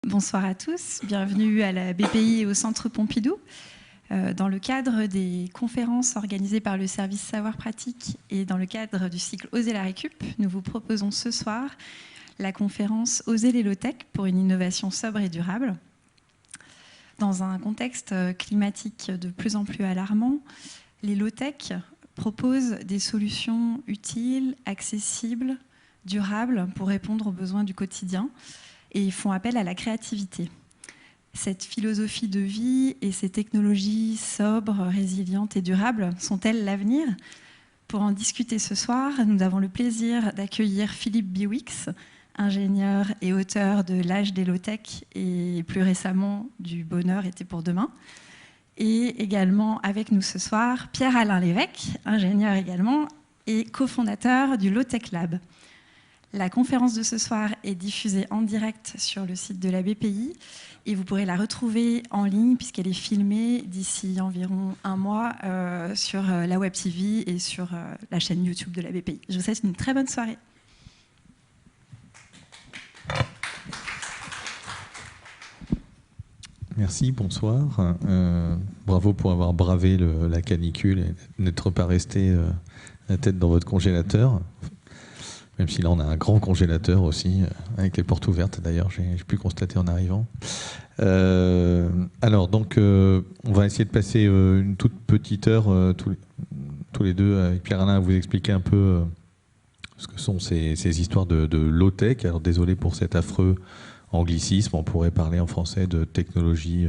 Bonsoir à tous, bienvenue à la BPI et au Centre Pompidou. Dans le cadre des conférences organisées par le service Savoir Pratique et dans le cadre du cycle Oser la récup, nous vous proposons ce soir la conférence Oser les low-tech pour une innovation sobre et durable. Dans un contexte climatique de plus en plus alarmant, les low-tech proposent des solutions utiles, accessibles, durables pour répondre aux besoins du quotidien et font appel à la créativité. Cette philosophie de vie et ces technologies sobres, résilientes et durables sont-elles l'avenir ? Pour en discuter ce soir, nous avons le plaisir d'accueillir Philippe Biwix, ingénieur et auteur de L'âge des low-tech et plus récemment du Bonheur était pour demain. Et également avec nous ce soir, Pierre-Alain Lévesque, ingénieur également et cofondateur du Low-Tech Lab. La conférence de ce soir est diffusée en direct sur le site de la BPI et vous pourrez la retrouver en ligne puisqu'elle est filmée d'ici environ un mois sur la Web TV et sur la chaîne YouTube de la BPI. Je vous souhaite une très bonne soirée. Merci, bonsoir. Bravo pour avoir bravé la canicule et n'être pas resté la tête dans votre congélateur. Même si là, on a un grand congélateur aussi, avec les portes ouvertes d'ailleurs, j'ai pu constater en arrivant. Alors, donc, on va essayer de passer une toute petite heure, tous les deux, avec Pierre-Alain, à vous expliquer un peu ce que sont ces histoires de low-tech. Alors, désolé pour cet affreux anglicisme, on pourrait parler en français de technologie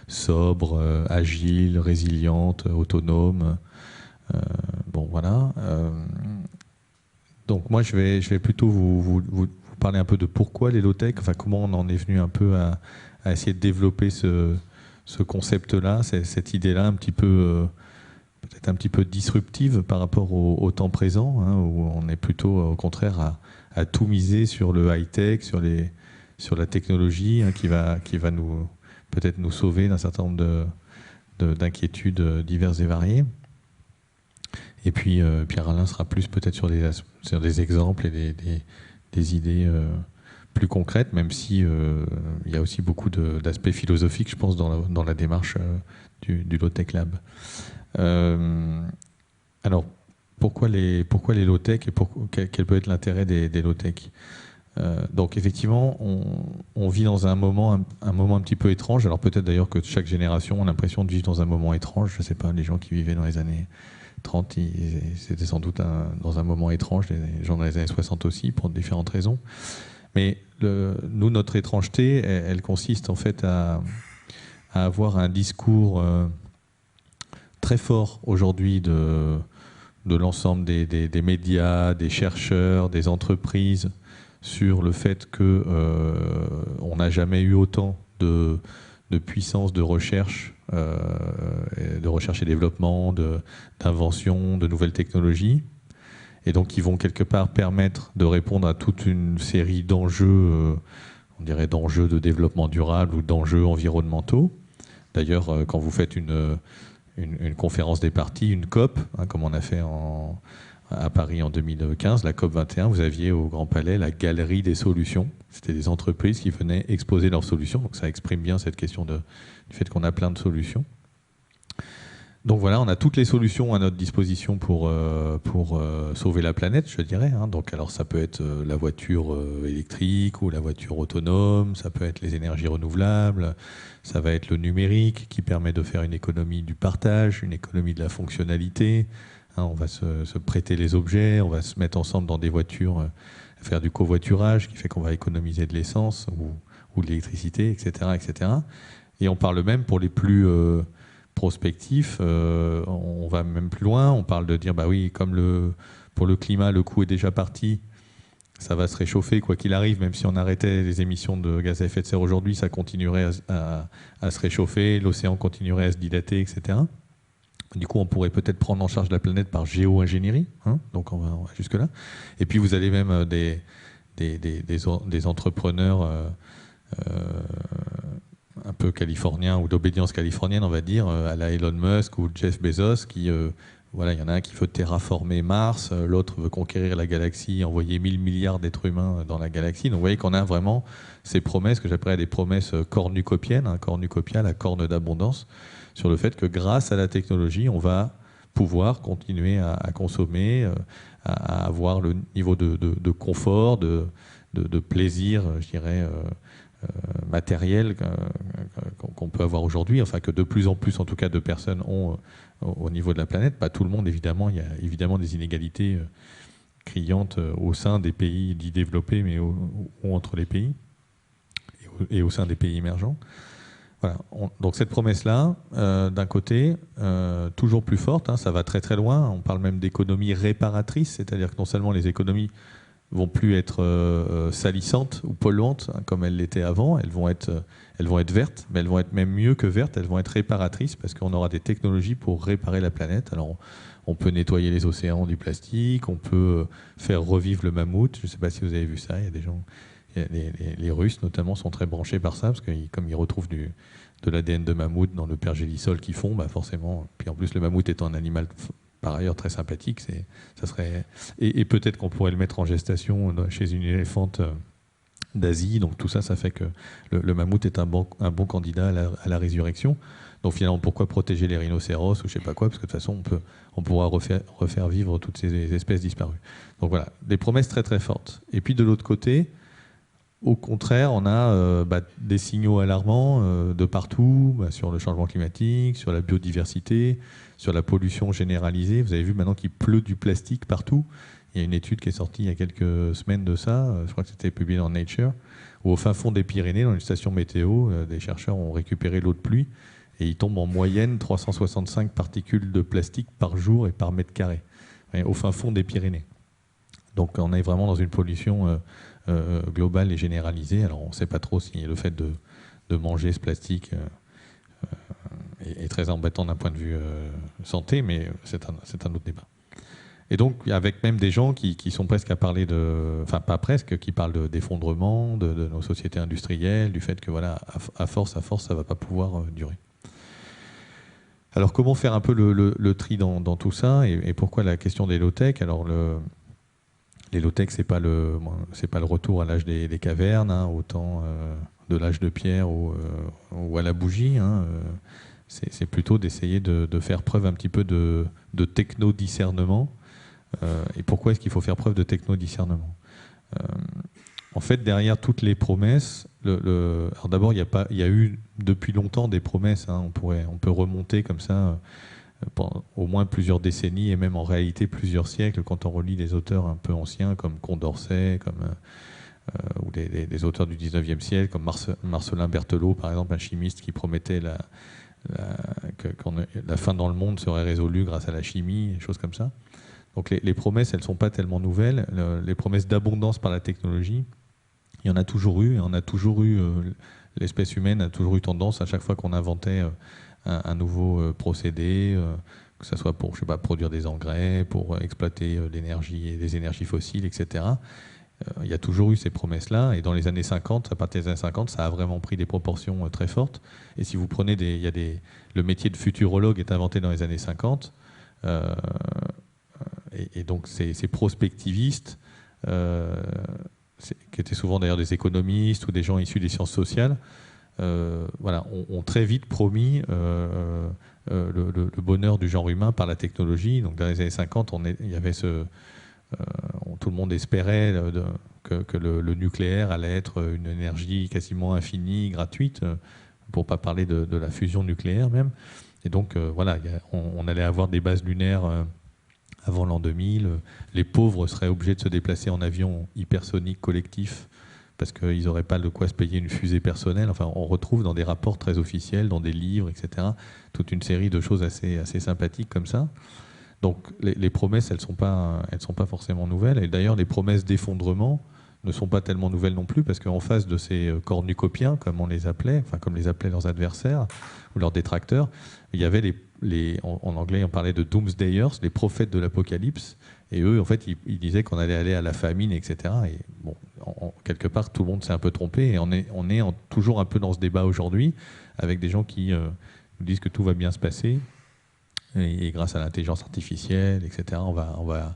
sobre, agile, résiliente, autonome. Bon, voilà. Donc moi, je vais plutôt vous parler un peu de pourquoi les low-tech, enfin comment on en est venu un peu à essayer de développer ce concept-là, cette idée-là un petit peu, peut-être un petit peu disruptive par rapport au temps présent, hein, où on est plutôt au contraire à tout miser sur le high-tech, sur la technologie, hein, qui va peut-être nous sauver d'un certain nombre d'inquiétudes diverses et variées. Et puis Pierre-Alain sera plus peut-être sur des exemples et des idées plus concrètes, même si il y a aussi beaucoup d'aspects philosophiques, je pense, dans la démarche du Low-Tech Lab. Alors, pourquoi les low-tech et quel peut être l'intérêt des low-tech ? Donc effectivement, on vit dans un moment un petit peu étrange. Alors peut-être d'ailleurs que chaque génération a l'impression de vivre dans un moment étrange. Je ne sais pas, les gens qui vivaient dans les années 30, c'était sans doute dans un moment étrange, les gens dans les années 60 aussi, pour différentes raisons. Mais nous, notre étrangeté, elle consiste en fait à avoir un discours très fort aujourd'hui de l'ensemble des médias, des chercheurs, des entreprises, sur le fait qu'on n'a jamais eu autant de puissance de recherche et développement, d'invention, de nouvelles technologies, et donc qui vont quelque part permettre de répondre à toute une série d'enjeux, on dirait d'enjeux de développement durable ou d'enjeux environnementaux. D'ailleurs, quand vous faites une conférence des parties, une COP, hein, comme on a fait à Paris en 2015, la COP 21, vous aviez au Grand Palais la galerie des solutions. C'était des entreprises qui venaient exposer leurs solutions. Donc ça exprime bien cette question du fait qu'on a plein de solutions. Donc voilà, on a toutes les solutions à notre disposition pour sauver la planète, je dirais. Hein. Donc alors ça peut être la voiture électrique ou la voiture autonome, ça peut être les énergies renouvelables, ça va être le numérique qui permet de faire une économie du partage, une économie de la fonctionnalité. Hein, on va se prêter les objets, on va se mettre ensemble dans des voitures, faire du covoiturage, qui fait qu'on va économiser de l'essence ou de l'électricité, etc., etc. Et on parle même pour les plus prospectifs, on va même plus loin, on parle de dire, bah oui, comme pour le climat, le coup est déjà parti, ça va se réchauffer quoi qu'il arrive, même si on arrêtait les émissions de gaz à effet de serre aujourd'hui, ça continuerait à se réchauffer, l'océan continuerait à se dilater, etc. Du coup, on pourrait peut-être prendre en charge la planète par géo-ingénierie, hein, donc on va jusque-là. Et puis, vous avez même des entrepreneurs un peu californiens ou d'obédience californienne, on va dire, à la Elon Musk ou Jeff Bezos, qui voilà, il y en a un qui veut terraformer Mars, l'autre veut conquérir la galaxie, envoyer 1000 milliards d'êtres humains dans la galaxie. Donc vous voyez qu'on a vraiment ces promesses que j'appellerais des promesses cornucopiennes, cornucopia, la corne d'abondance, sur le fait que grâce à la technologie, on va pouvoir continuer à consommer, à avoir le niveau de confort, de plaisir, je dirais, matériel qu'on peut avoir aujourd'hui, enfin que de plus en plus, en tout cas, de personnes ont au niveau de la planète. Pas tout le monde, évidemment. Il y a évidemment des inégalités criantes au sein des pays dits développés, mais ou entre les pays et au sein des pays émergents. Voilà. Donc cette promesse-là, d'un côté, toujours plus forte, hein, ça va très très loin. On parle même d'économie réparatrice, c'est-à-dire que non seulement les économies vont plus être salissantes ou polluantes, hein, comme elles l'étaient avant, elles vont être vertes, mais elles vont être même mieux que vertes, elles vont être réparatrices parce qu'on aura des technologies pour réparer la planète. Alors on peut nettoyer les océans du plastique, on peut faire revivre le mammouth. Je ne sais pas si vous avez vu ça, il y a des gens, les Russes notamment sont très branchés par ça, parce que comme ils retrouvent de l'ADN de mammouth dans le pergélisol qu'ils font, bah forcément, puis en plus le mammouth étant un animal par ailleurs très sympathique, ça serait, et peut-être qu'on pourrait le mettre en gestation chez une éléphante d'Asie. Donc tout ça, ça fait que le mammouth est un bon candidat à la résurrection. Donc finalement, pourquoi protéger les rhinocéros ou je sais pas quoi, parce que de toute façon, on pourra refaire vivre toutes ces espèces disparues. Donc voilà, des promesses très très fortes. Et puis de l'autre côté, au contraire, on a des signaux alarmants de partout, sur le changement climatique, sur la biodiversité, sur la pollution généralisée. Vous avez vu maintenant qu'il pleut du plastique partout. Il y a une étude qui est sortie il y a quelques semaines de ça, je crois que c'était publié dans Nature, où au fin fond des Pyrénées, dans une station météo, des chercheurs ont récupéré l'eau de pluie et il tombe en moyenne 365 particules de plastique par jour et par mètre carré, au fin fond des Pyrénées. Donc on est vraiment dans une pollution globale et généralisée. Alors on ne sait pas trop si le fait de manger ce plastique est très embêtant d'un point de vue santé, mais c'est un autre débat. Et donc, avec même des gens qui sont presque à parler enfin pas presque, qui parlent d'effondrement de nos sociétés industrielles, du fait que voilà, à force, ça ne va pas pouvoir durer. Alors, comment faire un peu le tri dans tout ça, et pourquoi la question des low-tech? Alors, les low-tech, c'est pas le retour à l'âge des cavernes, hein, au temps de l'âge de pierre ou à la bougie. Hein, c'est plutôt d'essayer de faire preuve un petit peu de techno-discernement. Et pourquoi est-ce qu'il faut faire preuve de techno-discernement? En fait, derrière toutes les promesses, alors d'abord, il y a eu depuis longtemps des promesses. Hein, on peut remonter comme ça pendant au moins plusieurs décennies et même en réalité plusieurs siècles quand on relit des auteurs un peu anciens comme Condorcet, ou des auteurs du 19e siècle comme Marcelin Berthelot, par exemple, un chimiste qui promettait que la fin dans le monde serait résolue grâce à la chimie, des choses comme ça. Donc les promesses, elles ne sont pas tellement nouvelles. Les promesses d'abondance par la technologie, il y en a toujours eu. L'espèce humaine a toujours eu tendance, à chaque fois qu'on inventait un nouveau procédé, que ce soit pour, je sais pas, produire des engrais, pour exploiter l'énergie et les énergies fossiles, etc. Il y a toujours eu ces promesses-là. Et dans les années 50, à partir des années 50, ça a vraiment pris des proportions très fortes. Et si vous prenez le métier de futurologue est inventé dans les années 50. Et donc ces prospectivistes, qui étaient souvent d'ailleurs des économistes ou des gens issus des sciences sociales, ont très vite promis le bonheur du genre humain par la technologie. Donc dans les années 50, il y avait tout le monde espérait que le nucléaire allait être une énergie quasiment infinie, gratuite, pour ne pas parler de la fusion nucléaire même. Et donc on allait avoir des bases lunaires avant l'an 2000, les pauvres seraient obligés de se déplacer en avion hypersonique collectif parce qu'ils n'auraient pas de quoi se payer une fusée personnelle. Enfin, on retrouve dans des rapports très officiels, dans des livres, etc., toute une série de choses assez sympathiques comme ça. Donc les promesses, elles sont pas forcément nouvelles. Et d'ailleurs, les promesses d'effondrement ne sont pas tellement nouvelles non plus, parce qu'en face de ces cornucopiens, comme on les appelait, enfin comme les appelaient leurs adversaires ou leurs détracteurs, il y avait en anglais on parlait de doomsdayers, les prophètes de l'apocalypse, et eux en fait ils disaient qu'on allait aller à la famine, etc. Et bon, quelque part tout le monde s'est un peu trompé, et on est toujours un peu dans ce débat aujourd'hui, avec des gens qui nous disent que tout va bien se passer, et grâce à l'intelligence artificielle, etc., on va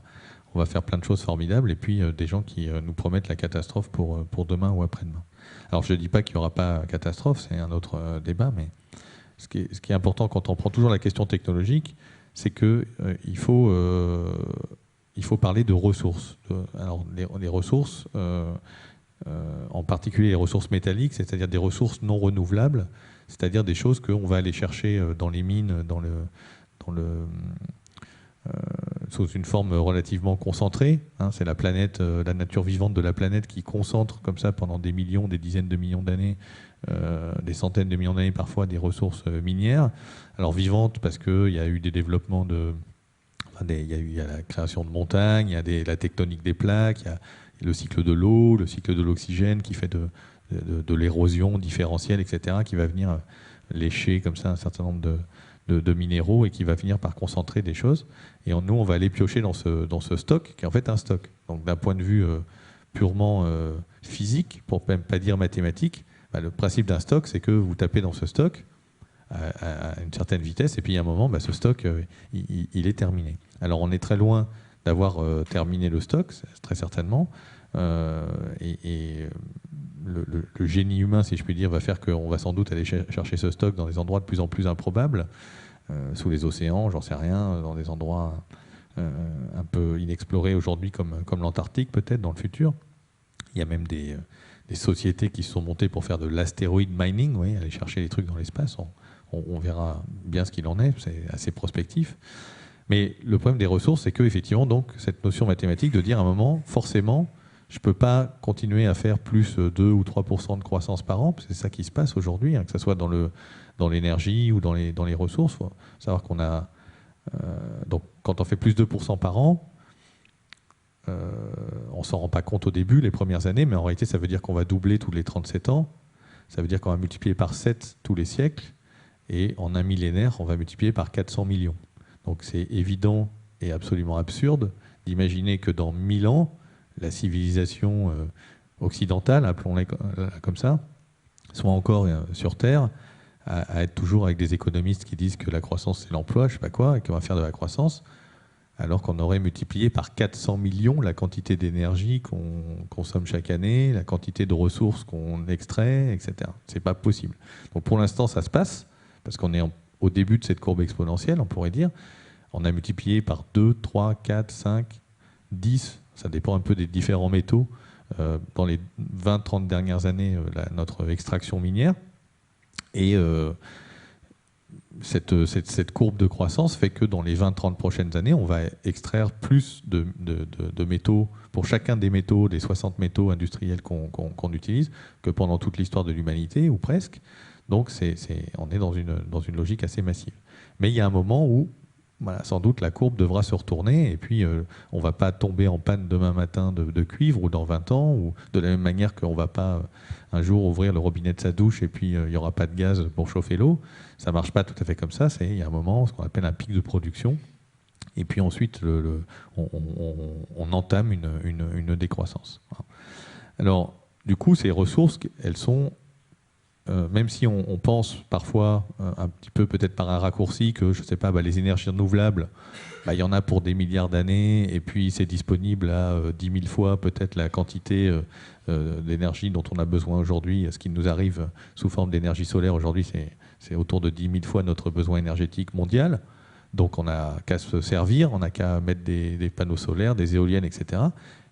faire plein de choses formidables, et puis des gens qui nous promettent la catastrophe pour demain ou après-demain. Alors je ne dis pas qu'il n'y aura pas catastrophe, c'est un autre débat, mais ce qui est important quand on prend toujours la question technologique, c'est qu'il faut parler de ressources. Alors les ressources, en particulier les ressources métalliques, c'est-à-dire des ressources non renouvelables, c'est-à-dire des choses qu'on va aller chercher dans les mines, sous une forme relativement concentrée. Hein, c'est la planète, la nature vivante de la planète qui concentre comme ça pendant des millions, des dizaines de millions d'années, des centaines de millions d'années parfois, des ressources minières. Alors vivantes parce qu'il y a eu des développements il y a la création de montagnes, il y a la tectonique des plaques, il y a le cycle de l'eau, le cycle de l'oxygène qui fait de l'érosion différentielle, etc., qui va venir lécher comme ça un certain nombre de minéraux et qui va finir par concentrer des choses. Et nous, on va aller piocher dans ce stock, qui est en fait un stock. Donc d'un point de vue purement physique, pour même pas dire mathématique, le principe d'un stock, c'est que vous tapez dans ce stock à une certaine vitesse, et puis à un moment, ce stock, il est terminé. Alors on est très loin d'avoir terminé le stock, très certainement, et le génie humain, si je puis dire, va faire qu'on va sans doute aller chercher ce stock dans des endroits de plus en plus improbables, sous les océans, j'en sais rien, dans des endroits un peu inexplorés aujourd'hui, comme l'Antarctique peut-être dans le futur. Il y a même des sociétés qui se sont montées pour faire de l'astéroïde mining, oui, aller chercher des trucs dans l'espace. On verra bien ce qu'il en est, c'est assez prospectif. Mais le problème des ressources, c'est qu'effectivement, donc, cette notion mathématique de dire à un moment, forcément, je ne peux pas continuer à faire plus 2 ou 3% de croissance par an, c'est ça qui se passe aujourd'hui, hein, que ce soit dans l'énergie ou dans les ressources. Il faut savoir qu'on a... donc, quand on fait plus 2% par an, on ne s'en rend pas compte au début, les premières années, mais en réalité, ça veut dire qu'on va doubler tous les 37 ans, ça veut dire qu'on va multiplier par 7 tous les siècles, et en un millénaire, on va multiplier par 400 millions. Donc c'est évident et absolument absurde d'imaginer que dans 1000 ans, la civilisation occidentale, appelons-la comme ça, soit encore sur Terre, à être toujours avec des économistes qui disent que la croissance c'est l'emploi, je sais pas quoi, et qu'on va faire de la croissance, alors qu'on aurait multiplié par 400 millions la quantité d'énergie qu'on consomme chaque année, la quantité de ressources qu'on extrait, etc. C'est pas possible. Donc pour l'instant, ça se passe, parce qu'on est au début de cette courbe exponentielle, on pourrait dire. On a multiplié par 2, 3, 4, 5, 10, ça dépend un peu des différents métaux, dans les 20-30 dernières années, notre extraction minière. Et cette courbe de croissance fait que dans les 20-30 prochaines années, on va extraire plus de métaux, pour chacun des métaux, des 60 métaux industriels qu'on utilise, que pendant toute l'histoire de l'humanité, ou presque. Donc on est dans une logique assez massive. Mais il y a un moment où, sans doute, la courbe devra se retourner, et puis on ne va pas tomber en panne demain matin de cuivre, ou dans 20 ans, ou de la même manière qu'on ne va pas un jour ouvrir le robinet de sa douche, et puis il n'y aura pas de gaz pour chauffer l'eau. Ça ne marche pas tout à fait comme ça. Il y a un moment, ce qu'on appelle un pic de production, et puis ensuite, on entame une décroissance. Alors, du coup, ces ressources, elles sont... même si on pense parfois un petit peu peut-être par un raccourci que, je ne sais pas, les énergies renouvelables, il y en a pour des milliards d'années, et puis c'est disponible à 10 000 fois peut-être la quantité d'énergie dont on a besoin aujourd'hui. Ce qui nous arrive sous forme d'énergie solaire aujourd'hui, c'est autour de 10 000 fois notre besoin énergétique mondial. Donc on n'a qu'à se servir, on n'a qu'à mettre des panneaux solaires, des éoliennes, etc.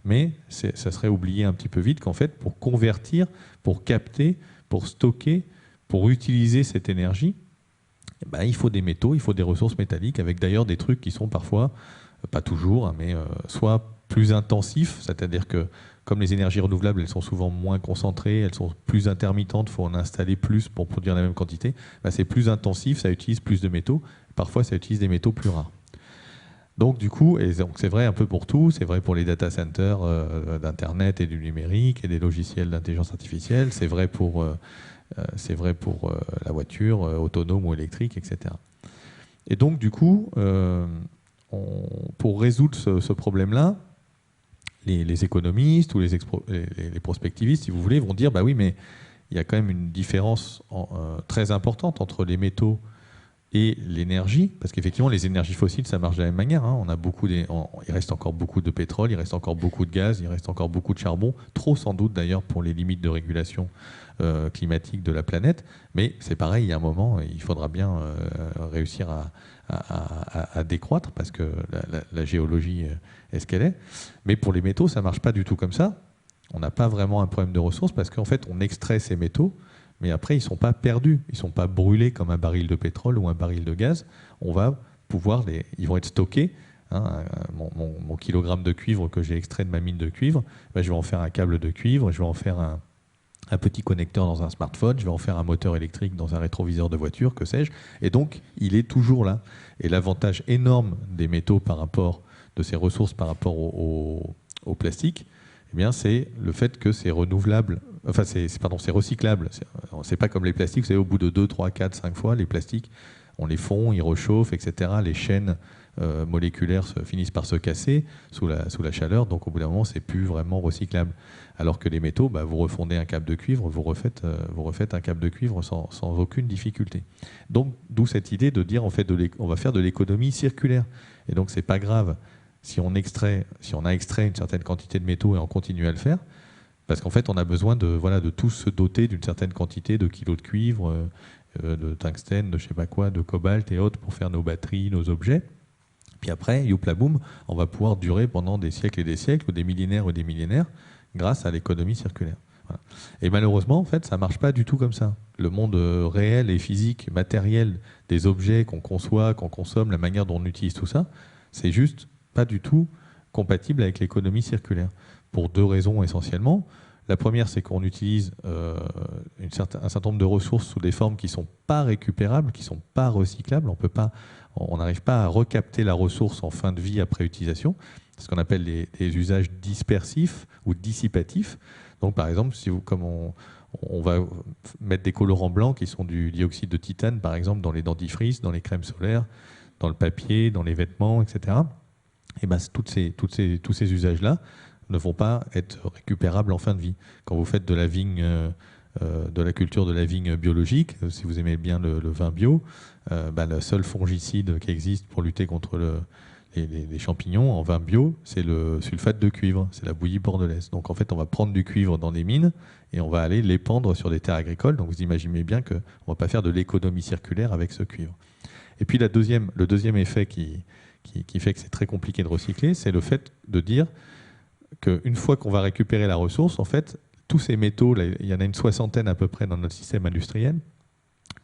Mais ça serait oublié un petit peu vite qu'en fait, pour convertir, pour capter, pour stocker, pour utiliser cette énergie, il faut des métaux, il faut des ressources métalliques, avec d'ailleurs des trucs qui sont parfois, pas toujours, mais soit plus intensifs, c'est-à-dire que comme les énergies renouvelables, elles sont souvent moins concentrées, elles sont plus intermittentes, il faut en installer plus pour produire la même quantité, c'est plus intensif, ça utilise plus de métaux, parfois ça utilise des métaux plus rares. Donc du coup, et donc c'est vrai un peu pour tout, c'est vrai pour les data centers d'Internet et du numérique et des logiciels d'intelligence artificielle, c'est vrai pour la voiture autonome ou électrique, etc. Et donc du coup, pour résoudre ce problème-là, les économistes ou les prospectivistes, si vous voulez, vont dire, oui, mais il y a quand même une différence très importante entre les métaux et l'énergie, parce qu'effectivement les énergies fossiles ça marche de la même manière, hein. Il reste encore beaucoup de pétrole, il reste encore beaucoup de gaz, il reste encore beaucoup de charbon, trop sans doute d'ailleurs pour les limites de régulation climatique de la planète, mais c'est pareil, il y a un moment il faudra bien réussir à décroître parce que la géologie est ce qu'elle est, mais pour les métaux ça marche pas du tout comme ça. On n'a pas vraiment un problème de ressources parce qu'en fait on extrait ces métaux, mais après, ils ne sont pas perdus, ils ne sont pas brûlés comme un baril de pétrole ou un baril de gaz. Ils vont être stockés. Hein, mon kilogramme de cuivre que j'ai extrait de ma mine de cuivre, ben, je vais en faire un câble de cuivre, je vais en faire un petit connecteur dans un smartphone, je vais en faire un moteur électrique dans un rétroviseur de voiture, que sais-je. Et donc, il est toujours là. Et l'avantage énorme des métaux de ces ressources par rapport au plastique, eh bien, c'est le fait que c'est renouvelable. Enfin, c'est recyclable. C'est pas comme les plastiques, vous savez, au bout de 2, 3, 4, 5 fois, les plastiques, on les fond, ils réchauffent, etc. Les chaînes moléculaires finissent par se casser sous la chaleur, donc au bout d'un moment, c'est plus vraiment recyclable. Alors que les métaux, bah, vous refondez un câble de cuivre, vous refaites un câble de cuivre sans aucune difficulté. Donc, d'où cette idée de dire, en fait, on va faire de l'économie circulaire. Et donc, c'est pas grave si on a extrait une certaine quantité de métaux et on continue à le faire. Parce qu'en fait, on a besoin de tous se doter d'une certaine quantité de kilos de cuivre, de tungstène, de je sais pas quoi, de cobalt et autres pour faire nos batteries, nos objets. Puis après, youpla boum, on va pouvoir durer pendant des siècles et des siècles, ou des millénaires, grâce à l'économie circulaire. Voilà. Et malheureusement, en fait, ça marche pas du tout comme ça. Le monde réel et physique, matériel des objets qu'on conçoit, qu'on consomme, la manière dont on utilise tout ça, c'est juste pas du tout compatible avec l'économie circulaire. Pour 2 raisons essentiellement. La première, c'est qu'on utilise un certain nombre de ressources sous des formes qui ne sont pas récupérables, qui ne sont pas recyclables. On n'arrive pas à recapter la ressource en fin de vie après utilisation. C'est ce qu'on appelle les usages dispersifs ou dissipatifs. Donc, par exemple, comme on va mettre des colorants blancs qui sont du dioxyde de titane, par exemple, dans les dentifrices, dans les crèmes solaires, dans le papier, dans les vêtements, etc. Et ben, tous ces usages-là ne vont pas être récupérables en fin de vie. Quand vous faites de la vigne, de la culture de la vigne biologique, si vous aimez bien le vin bio, le seul fongicide qui existe pour lutter contre les champignons en vin bio, c'est le sulfate de cuivre, c'est la bouillie bordelaise. Donc en fait, on va prendre du cuivre dans des mines et on va aller l'épandre sur des terres agricoles. Donc vous imaginez bien qu'on ne va pas faire de l'économie circulaire avec ce cuivre. Et puis le deuxième effet qui fait que c'est très compliqué de recycler, c'est le fait de dire qu'une fois qu'on va récupérer la ressource, en fait, tous ces métaux, là, il y en a une 60aine à peu près dans notre système industriel,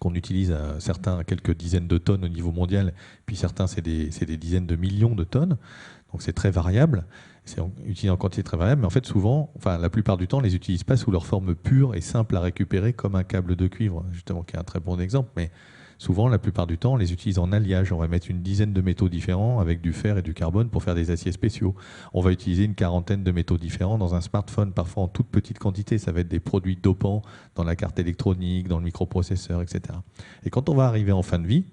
qu'on utilise à quelques dizaines de tonnes au niveau mondial, puis certains, c'est des dizaines de millions de tonnes, donc c'est très variable, c'est utilisé en quantité très variable, mais en fait, la plupart du temps, on ne les utilise pas sous leur forme pure et simple à récupérer, comme un câble de cuivre, justement, qui est un très bon exemple, mais souvent, la plupart du temps, on les utilise en alliage. On va mettre une dizaine de métaux différents avec du fer et du carbone pour faire des aciers spéciaux. On va utiliser une 40aine de métaux différents dans un smartphone, parfois en toute petite quantité. Ça va être des produits dopants dans la carte électronique, dans le microprocesseur, etc. Et quand on va arriver en fin de vie,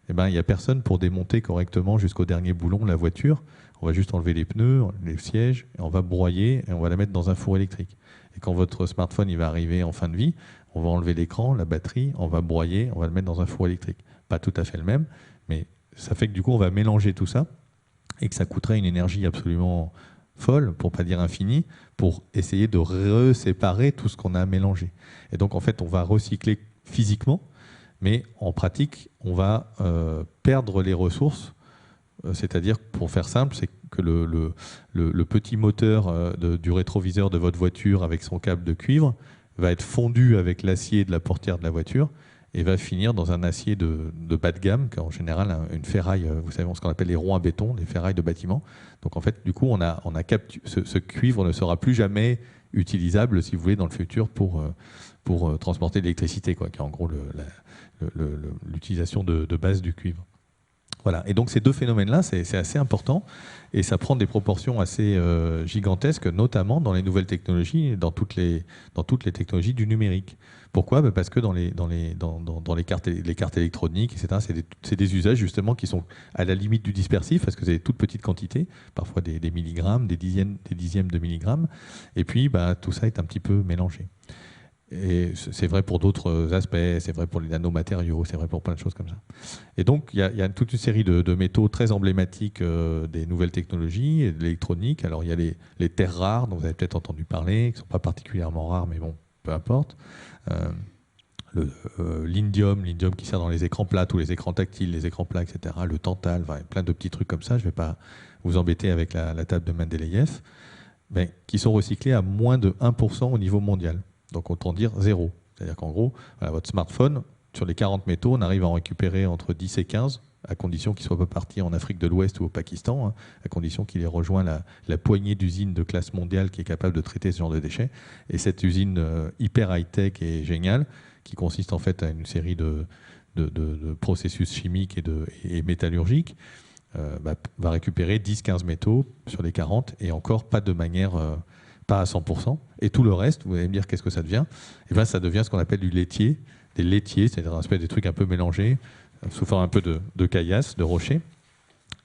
il n'y a personne pour démonter correctement jusqu'au dernier boulon la voiture. On va juste enlever les pneus, les sièges, et on va broyer et on va la mettre dans un four électrique. Et quand votre smartphone il va arriver en fin de vie, on va enlever l'écran, la batterie, on va broyer, on va le mettre dans un four électrique. Pas tout à fait le même, mais ça fait que du coup, on va mélanger tout ça et que ça coûterait une énergie absolument folle, pour ne pas dire infinie, pour essayer de reséparer tout ce qu'on a mélangé. Et donc, en fait, on va recycler physiquement, mais en pratique, on va perdre les ressources. C'est-à-dire, pour faire simple, c'est que le petit moteur du rétroviseur de votre voiture avec son câble de cuivre va être fondu avec l'acier de la portière de la voiture et va finir dans un acier de bas de gamme, qui est en général une ferraille, vous savez, ce qu'on appelle les ronds à béton, les ferrailles de bâtiment. Donc en fait, du coup, ce cuivre ne sera plus jamais utilisable, si vous voulez, dans le futur pour transporter de l'électricité, qui est en gros l'utilisation de base du cuivre. Voilà. Et donc ces deux phénomènes-là, c'est assez important et ça prend des proportions assez gigantesques, notamment dans les nouvelles technologies, dans toutes les technologies du numérique. Pourquoi ? Parce que dans les cartes électroniques, etc., c'est des usages justement qui sont à la limite du dispersif, parce que c'est des toutes petites quantités, parfois des milligrammes, des dixièmes de milligrammes, et puis tout ça est un petit peu mélangé. Et c'est vrai pour d'autres aspects, c'est vrai pour les nanomatériaux, c'est vrai pour plein de choses comme ça. Et donc, il y a toute une série de métaux très emblématiques des nouvelles technologies et de l'électronique. Alors, il y a les terres rares, dont vous avez peut-être entendu parler, qui ne sont pas particulièrement rares, mais bon, peu importe. L'indium qui sert dans les écrans plats, tous les écrans tactiles, les écrans plats, etc. Le tantal, enfin, plein de petits trucs comme ça. Je ne vais pas vous embêter avec la table de Mendeleïev, mais qui sont recyclés à moins de 1% au niveau mondial. Donc autant dire zéro. C'est-à-dire qu'en gros, voilà, votre smartphone, sur les 40 métaux, on arrive à en récupérer entre 10 et 15, à condition qu'il ne soit pas parti en Afrique de l'Ouest ou au Pakistan, hein, à condition qu'il ait rejoint la poignée d'usines de classe mondiale qui est capable de traiter ce genre de déchets. Et cette usine hyper high-tech et géniale, qui consiste en fait à une série de processus chimiques et métallurgiques, va récupérer 10-15 métaux sur les 40 et encore pas de manière, pas à 100%. Et tout le reste, vous allez me dire qu'est-ce que ça devient? Et ben, ça devient ce qu'on appelle du laitier, des laitiers, c'est-à-dire un espèce des trucs un peu mélangés, sous forme un peu de caillasse, de rocher.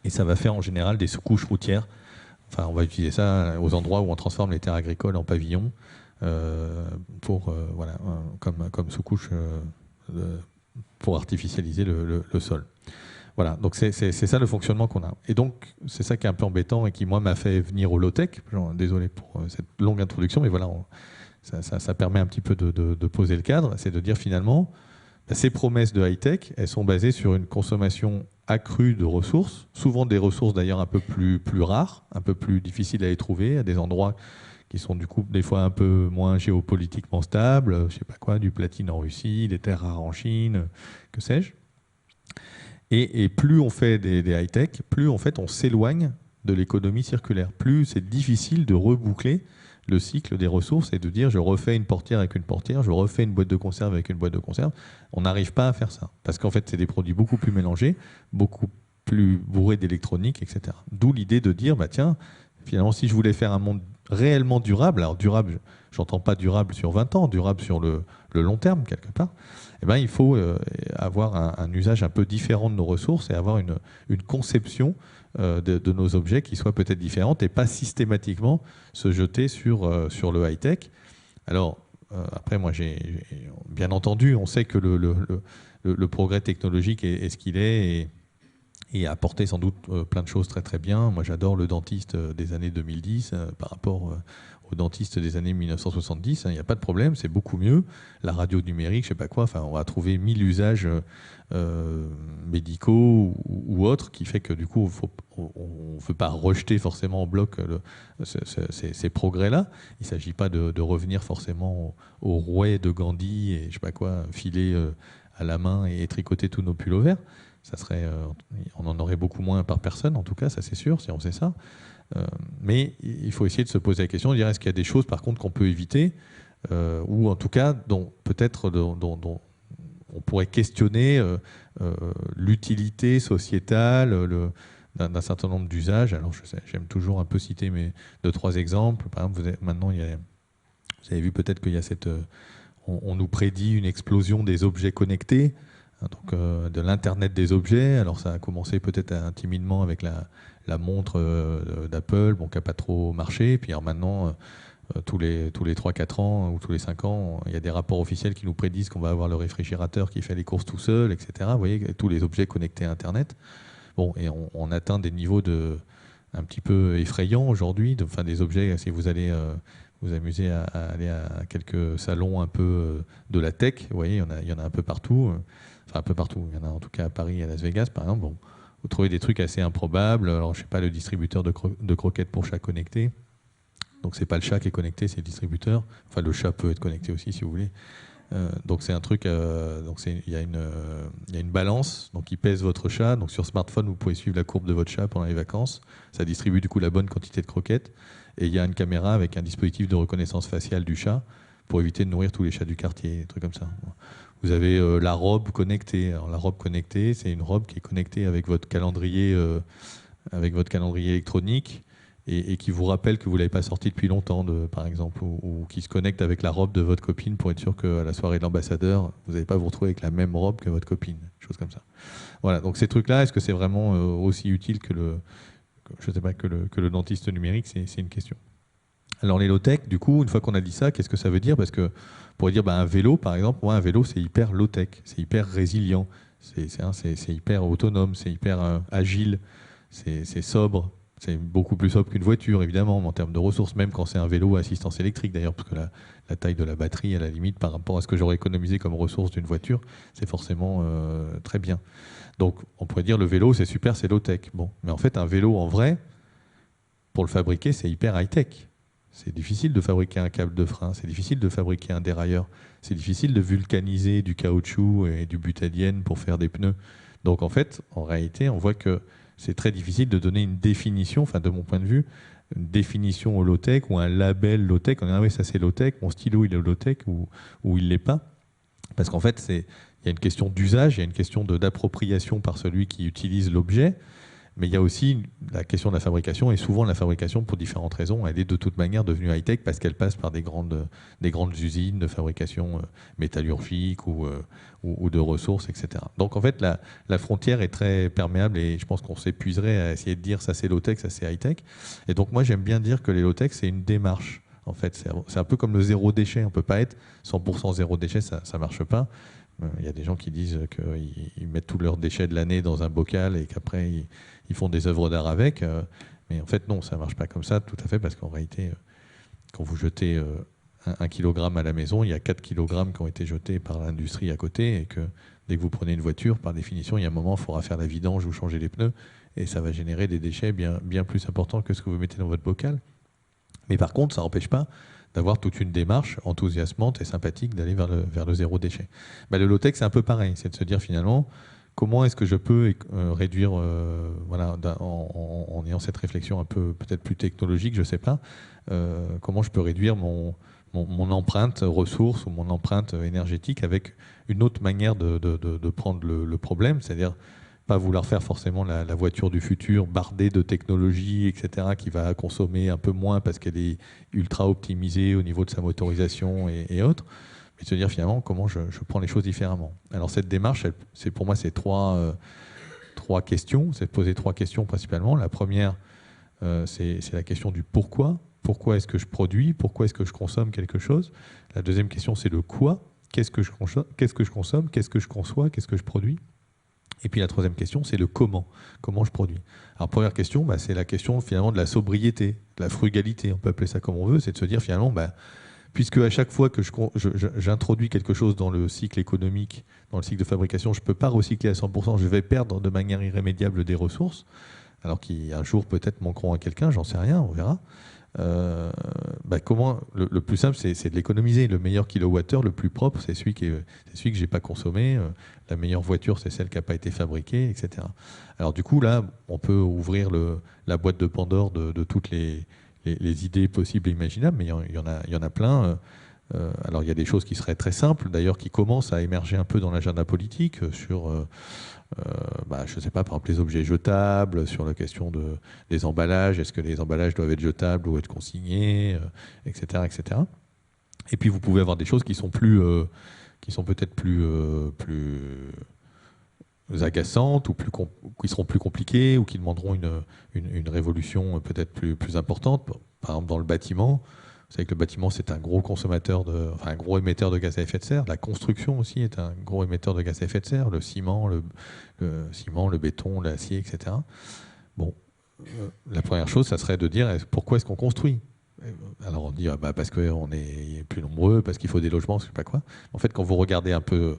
Et ça va faire en général des sous-couches routières. Enfin, on va utiliser ça aux endroits où on transforme les terres agricoles en pavillons comme sous-couche pour artificialiser le sol. Voilà, donc c'est ça le fonctionnement qu'on a. Et donc, c'est ça qui est un peu embêtant et qui, moi, m'a fait venir au low-tech. Désolé pour cette longue introduction, mais voilà, ça permet un petit peu de poser le cadre. C'est de dire finalement, ces promesses de high-tech, elles sont basées sur une consommation accrue de ressources, souvent des ressources d'ailleurs un peu plus rares, un peu plus difficiles à les trouver, à des endroits qui sont du coup des fois un peu moins géopolitiquement stables, je sais pas quoi, du platine en Russie, des terres rares en Chine, que sais-je. Et plus on fait des high-tech, plus en fait on s'éloigne de l'économie circulaire. Plus c'est difficile de reboucler le cycle des ressources et de dire je refais une portière avec une portière, je refais une boîte de conserve avec une boîte de conserve. On n'arrive pas à faire ça. Parce qu'en fait, c'est des produits beaucoup plus mélangés, beaucoup plus bourrés d'électronique, etc. D'où l'idée de dire, bah tiens, finalement, si je voulais faire un monde réellement durable, alors durable, j'entends pas durable sur 20 ans, durable sur le long terme, quelque part, eh ben, il faut avoir un usage un peu différent de nos ressources et avoir une conception de nos objets qui soit peut-être différente et pas systématiquement se jeter sur le high-tech. Alors, après, moi, bien entendu, on sait que le progrès technologique est ce qu'il est et a apporté sans doute plein de choses très très bien. Moi, j'adore le dentiste des années 2010 par rapport au dentiste des années 1970. Il n'y a pas de problème, c'est beaucoup mieux. La radio numérique, je sais pas quoi, enfin, on va trouver 1000 usages médicaux ou autres qui fait que du coup, on ne veut pas rejeter forcément en bloc ces progrès-là. Il ne s'agit pas de revenir forcément au rouet de Gandhi et je sais pas quoi, filer à la main et tricoter tous nos pulls au vert. Ça serait, on en aurait beaucoup moins par personne, en tout cas, ça c'est sûr, si on sait ça. Mais il faut essayer de se poser la question, de dire est-ce qu'il y a des choses par contre qu'on peut éviter, ou en tout cas dont peut-être dont on pourrait questionner l'utilité sociétale d'un certain nombre d'usages. Alors j'aime toujours un peu citer mes 2-3 exemples. Par exemple, maintenant, vous avez vu peut-être qu'il y a on nous prédit une explosion des objets connectés. Donc, de l'Internet des objets. Alors ça a commencé peut-être timidement avec la montre d'Apple, bon, qui n'a pas trop marché. Puis alors maintenant, tous les 3-4 ans ou tous les 5 ans, il y a des rapports officiels qui nous prédisent qu'on va avoir le réfrigérateur qui fait les courses tout seul, etc. Vous voyez, tous les objets connectés à Internet. Bon, et on atteint des niveaux un petit peu effrayants aujourd'hui. Enfin, des objets, si vous allez vous amuser à aller à quelques salons un peu de la tech, vous voyez, il y en a un peu partout. Enfin, un peu partout. Il y en a en tout cas à Paris et à Las Vegas, par exemple. Bon, vous trouvez des trucs assez improbables. Alors, je ne sais pas, le distributeur de croquettes pour chat connecté. Donc, ce n'est pas le chat qui est connecté, c'est le distributeur. Enfin, le chat peut être connecté aussi, si vous voulez. Donc, c'est un truc... il y a une balance donc, qui pèse votre chat. Donc, sur smartphone, vous pouvez suivre la courbe de votre chat pendant les vacances. Ça distribue du coup la bonne quantité de croquettes. Et il y a une caméra avec un dispositif de reconnaissance faciale du chat pour éviter de nourrir tous les chats du quartier, des trucs comme ça. Vous avez la robe connectée. Alors, la robe connectée, c'est une robe qui est connectée avec votre calendrier électronique et qui vous rappelle que vous ne l'avez pas sorti depuis longtemps, par exemple, ou qui se connecte avec la robe de votre copine pour être sûr qu'à la soirée de l'ambassadeur, vous n'allez pas vous retrouver avec la même robe que votre copine, choses comme ça. Voilà. Donc ces trucs-là, est-ce que c'est vraiment aussi utile que le dentiste numérique? C'est une question. Alors les low-tech, du coup, une fois qu'on a dit ça, qu'est-ce que ça veut dire? Parce que on pourrait dire un vélo, par exemple, moi un vélo c'est hyper low-tech, c'est hyper résilient, c'est hyper autonome, c'est hyper agile, c'est sobre, c'est beaucoup plus sobre qu'une voiture évidemment en termes de ressources, même quand c'est un vélo à assistance électrique d'ailleurs, parce que la taille de la batterie à la limite par rapport à ce que j'aurais économisé comme ressource d'une voiture, c'est forcément très bien. Donc on pourrait dire le vélo c'est super, c'est low-tech. Bon, mais en fait un vélo en vrai, pour le fabriquer c'est hyper high-tech. C'est difficile de fabriquer un câble de frein, c'est difficile de fabriquer un dérailleur, c'est difficile de vulcaniser du caoutchouc et du butadiène pour faire des pneus. Donc en fait, en réalité, on voit que c'est très difficile de donner une définition, enfin de mon point de vue, une définition au low-tech ou un label low-tech. On dit ah oui, ça c'est low-tech, mon stylo il est low-tech ou il l'est pas. Parce qu'en fait, il y a une question d'usage, il y a une question d'appropriation par celui qui utilise l'objet. Mais il y a aussi la question de la fabrication, et souvent la fabrication, pour différentes raisons, elle est de toute manière devenue high-tech parce qu'elle passe par des grandes usines de fabrication métallurgique ou de ressources, etc. Donc en fait, la frontière est très perméable et je pense qu'on s'épuiserait à essayer de dire ça c'est low-tech, ça c'est high-tech. Et donc moi j'aime bien dire que les low-tech c'est une démarche. En fait, c'est un peu comme le zéro déchet. On ne peut pas être 100% zéro déchet, ça ne marche pas. Il y a des gens qui disent qu'ils mettent tous leurs déchets de l'année dans un bocal et qu'après ils font des œuvres d'art avec. Mais en fait, non, ça ne marche pas comme ça tout à fait parce qu'en réalité, quand vous jetez 1 kilogramme à la maison, il y a 4 kilogrammes qui ont été jetés par l'industrie à côté et que dès que vous prenez une voiture, par définition, il y a un moment, il faudra faire la vidange ou changer les pneus et ça va générer des déchets bien plus importants que ce que vous mettez dans votre bocal. Mais par contre, ça n'empêche pas d'avoir toute une démarche enthousiasmante et sympathique d'aller vers le zéro déchet. Le low-tech, c'est un peu pareil, c'est de se dire finalement, comment est-ce que je peux réduire, en ayant cette réflexion un peu peut-être plus technologique, je ne sais pas, comment je peux réduire mon empreinte ressource ou mon empreinte énergétique avec une autre manière de prendre le problème, c'est-à-dire pas vouloir faire forcément la voiture du futur bardée de technologie, etc., qui va consommer un peu moins parce qu'elle est ultra optimisée au niveau de sa motorisation et autres, mais de se dire finalement comment je prends les choses différemment. Alors cette démarche, pour moi, c'est trois questions, c'est de poser 3 questions principalement. La première, c'est la question du pourquoi. Pourquoi est-ce que je produis? Pourquoi est-ce que je consomme quelque chose? La deuxième question, c'est le quoi. Qu'est-ce que je consomme? Qu'est-ce que je conçois? Qu'est-ce que je produis? Et puis la troisième question, c'est le comment. Comment je produis? Alors première question, c'est la question finalement de la sobriété, de la frugalité, on peut appeler ça comme on veut, c'est de se dire finalement, puisque à chaque fois que j'introduis quelque chose dans le cycle économique, dans le cycle de fabrication, je ne peux pas recycler à 100%, je vais perdre de manière irrémédiable des ressources, alors qu'un jour peut-être manqueront à quelqu'un, j'en sais rien, on verra. Comment le plus simple, c'est de l'économiser. Le meilleur kilowattheure, le plus propre, c'est celui que j'ai pas consommé. La meilleure voiture, c'est celle qui n'a pas été fabriquée, etc. Alors du coup, là, on peut ouvrir la boîte de Pandore de toutes les idées possibles et imaginables, mais il y en a plein. Alors il y a des choses qui seraient très simples, d'ailleurs, qui commencent à émerger un peu dans l'agenda politique sur je ne sais pas, par exemple les objets jetables, sur la question des emballages, est-ce que les emballages doivent être jetables ou être consignés, etc., etc. Et puis vous pouvez avoir des choses qui sont peut-être plus agaçantes ou qui seront plus compliquées ou qui demanderont une révolution peut-être plus importante. Par exemple dans le bâtiment. Vous savez que le bâtiment, c'est un gros un gros émetteur de gaz à effet de serre. La construction aussi est un gros émetteur de gaz à effet de serre. Le ciment, le béton, l'acier, etc. Bon, la première chose, ça serait de dire pourquoi est-ce qu'on construit? Alors on dit parce qu'on est plus nombreux, parce qu'il faut des logements, je ne sais pas quoi. En fait, quand vous regardez un peu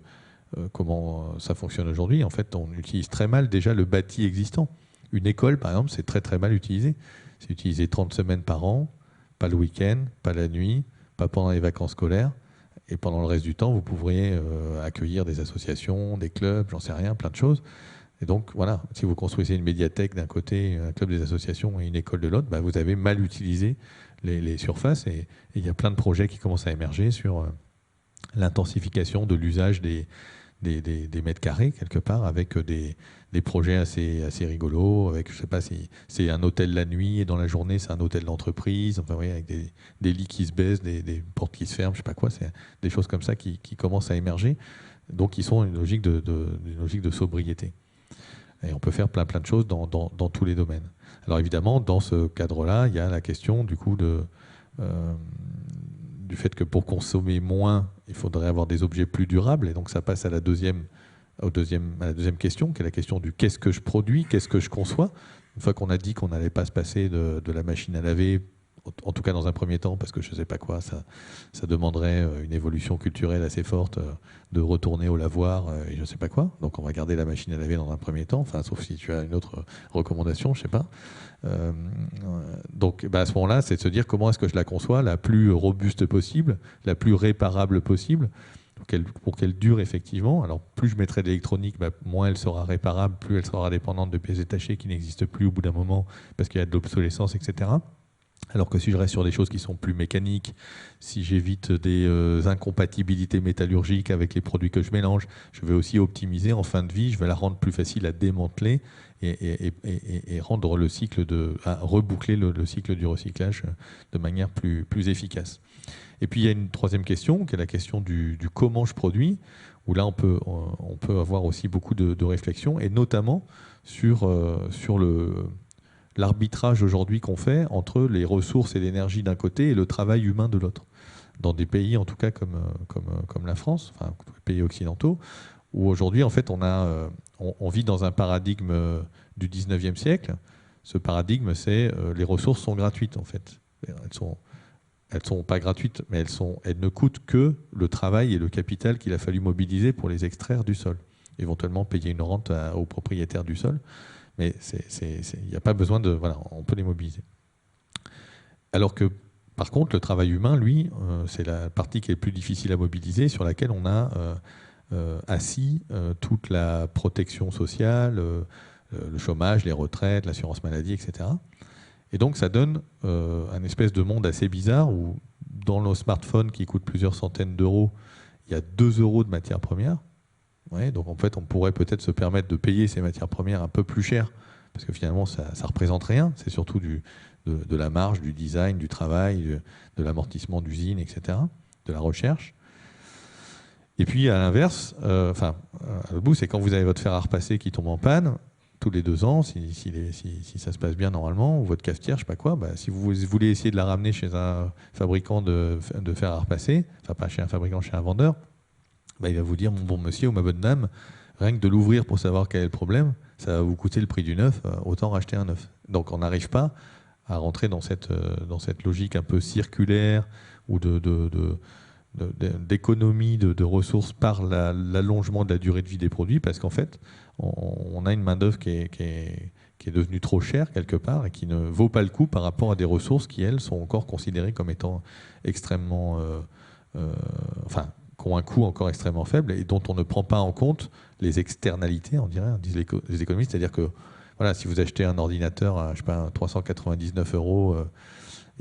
comment ça fonctionne aujourd'hui, en fait, on utilise très mal déjà le bâti existant. Une école, par exemple, c'est très très mal utilisé. C'est utilisé 30 semaines par an. Pas le week-end, pas la nuit, pas pendant les vacances scolaires. Et pendant le reste du temps, vous pourriez accueillir des associations, des clubs, j'en sais rien, plein de choses. Et donc, voilà, si vous construisez une médiathèque d'un côté, un club des associations et une école de l'autre, vous avez mal utilisé les surfaces. Et il y a plein de projets qui commencent à émerger sur l'intensification de l'usage des mètres carrés, quelque part, avec des projets assez rigolos, avec, je sais pas si c'est un hôtel la nuit et dans la journée c'est un hôtel d'entreprise, enfin, oui, avec des lits qui se baissent, des portes qui se ferment, je sais pas quoi, c'est des choses comme ça qui commencent à émerger, donc qui sont une logique de sobriété. Et on peut faire plein de choses dans tous les domaines. Alors évidemment, dans ce cadre-là, il y a la question du coup du fait que pour consommer moins, il faudrait avoir des objets plus durables. Et donc ça passe à la deuxième question, qui est la question du qu'est-ce que je produis, qu'est-ce que je conçois. Une fois qu'on a dit qu'on n'allait pas se passer de la machine à laver, en tout cas dans un premier temps, parce que je ne sais pas quoi, ça demanderait une évolution culturelle assez forte de retourner au lavoir et je ne sais pas quoi. Donc on va garder la machine à laver dans un premier temps, enfin, sauf si tu as une autre recommandation, je ne sais pas. Donc à ce moment-là, c'est de se dire comment est-ce que je la conçois la plus robuste possible, la plus réparable possible, pour qu'elle dure effectivement. Alors plus je mettrai de l'électronique, moins elle sera réparable, plus elle sera dépendante de pièces détachées qui n'existent plus au bout d'un moment parce qu'il y a de l'obsolescence, etc. Alors que si je reste sur des choses qui sont plus mécaniques, si j'évite des incompatibilités métallurgiques avec les produits que je mélange, je vais aussi optimiser en fin de vie, je vais la rendre plus facile à démanteler et rendre le cycle reboucler le cycle du recyclage de manière plus efficace. Et puis il y a une troisième question, qui est la question du comment je produis, où là on peut avoir aussi beaucoup de réflexions, et notamment sur l'arbitrage aujourd'hui qu'on fait entre les ressources et l'énergie d'un côté et le travail humain de l'autre. Dans des pays, en tout cas comme la France, enfin les pays occidentaux, où aujourd'hui, en fait, on vit dans un paradigme du 19e siècle. Ce paradigme, c'est les ressources sont gratuites, en fait. Elles sont pas gratuites, mais elles ne coûtent que le travail et le capital qu'il a fallu mobiliser pour les extraire du sol. Éventuellement payer une rente aux propriétaires du sol. Mais il n'y a pas besoin de... Voilà, on peut les mobiliser. Alors que, par contre, le travail humain, lui, c'est la partie qui est le plus difficile à mobiliser, sur laquelle on a assis toute la protection sociale, le chômage, les retraites, l'assurance maladie, etc. Et donc, ça donne un espèce de monde assez bizarre où, dans nos smartphones qui coûtent plusieurs centaines d'euros, il y a 2 euros de matières premières. Ouais, donc en fait, on pourrait peut-être se permettre de payer ces matières premières un peu plus cher, parce que finalement, ça ne représente rien. C'est surtout de la marge, du design, du travail, de l'amortissement d'usine, etc., de la recherche. Et puis, à l'inverse, à l'autre bout, c'est quand vous avez votre fer à repasser qui tombe en panne, tous les 2 ans, si ça se passe bien normalement, ou votre cafetière, je ne sais pas quoi, si vous voulez essayer de la ramener chez un fabricant de fer à repasser, enfin pas chez un fabricant, chez un vendeur, il va vous dire, mon bon monsieur ou ma bonne dame, rien que de l'ouvrir pour savoir quel est le problème, ça va vous coûter le prix du neuf, autant racheter un neuf. Donc on n'arrive pas à rentrer dans cette logique un peu circulaire ou d'économie de ressources par l'allongement de la durée de vie des produits, parce qu'en fait, on a une main-d'œuvre qui est devenue trop chère quelque part et qui ne vaut pas le coup par rapport à des ressources qui, elles, sont encore considérées comme étant extrêmement... qui ont un coût encore extrêmement faible et dont on ne prend pas en compte les externalités, on dirait, disent les économistes. C'est-à-dire que voilà, si vous achetez un ordinateur à 399 euros,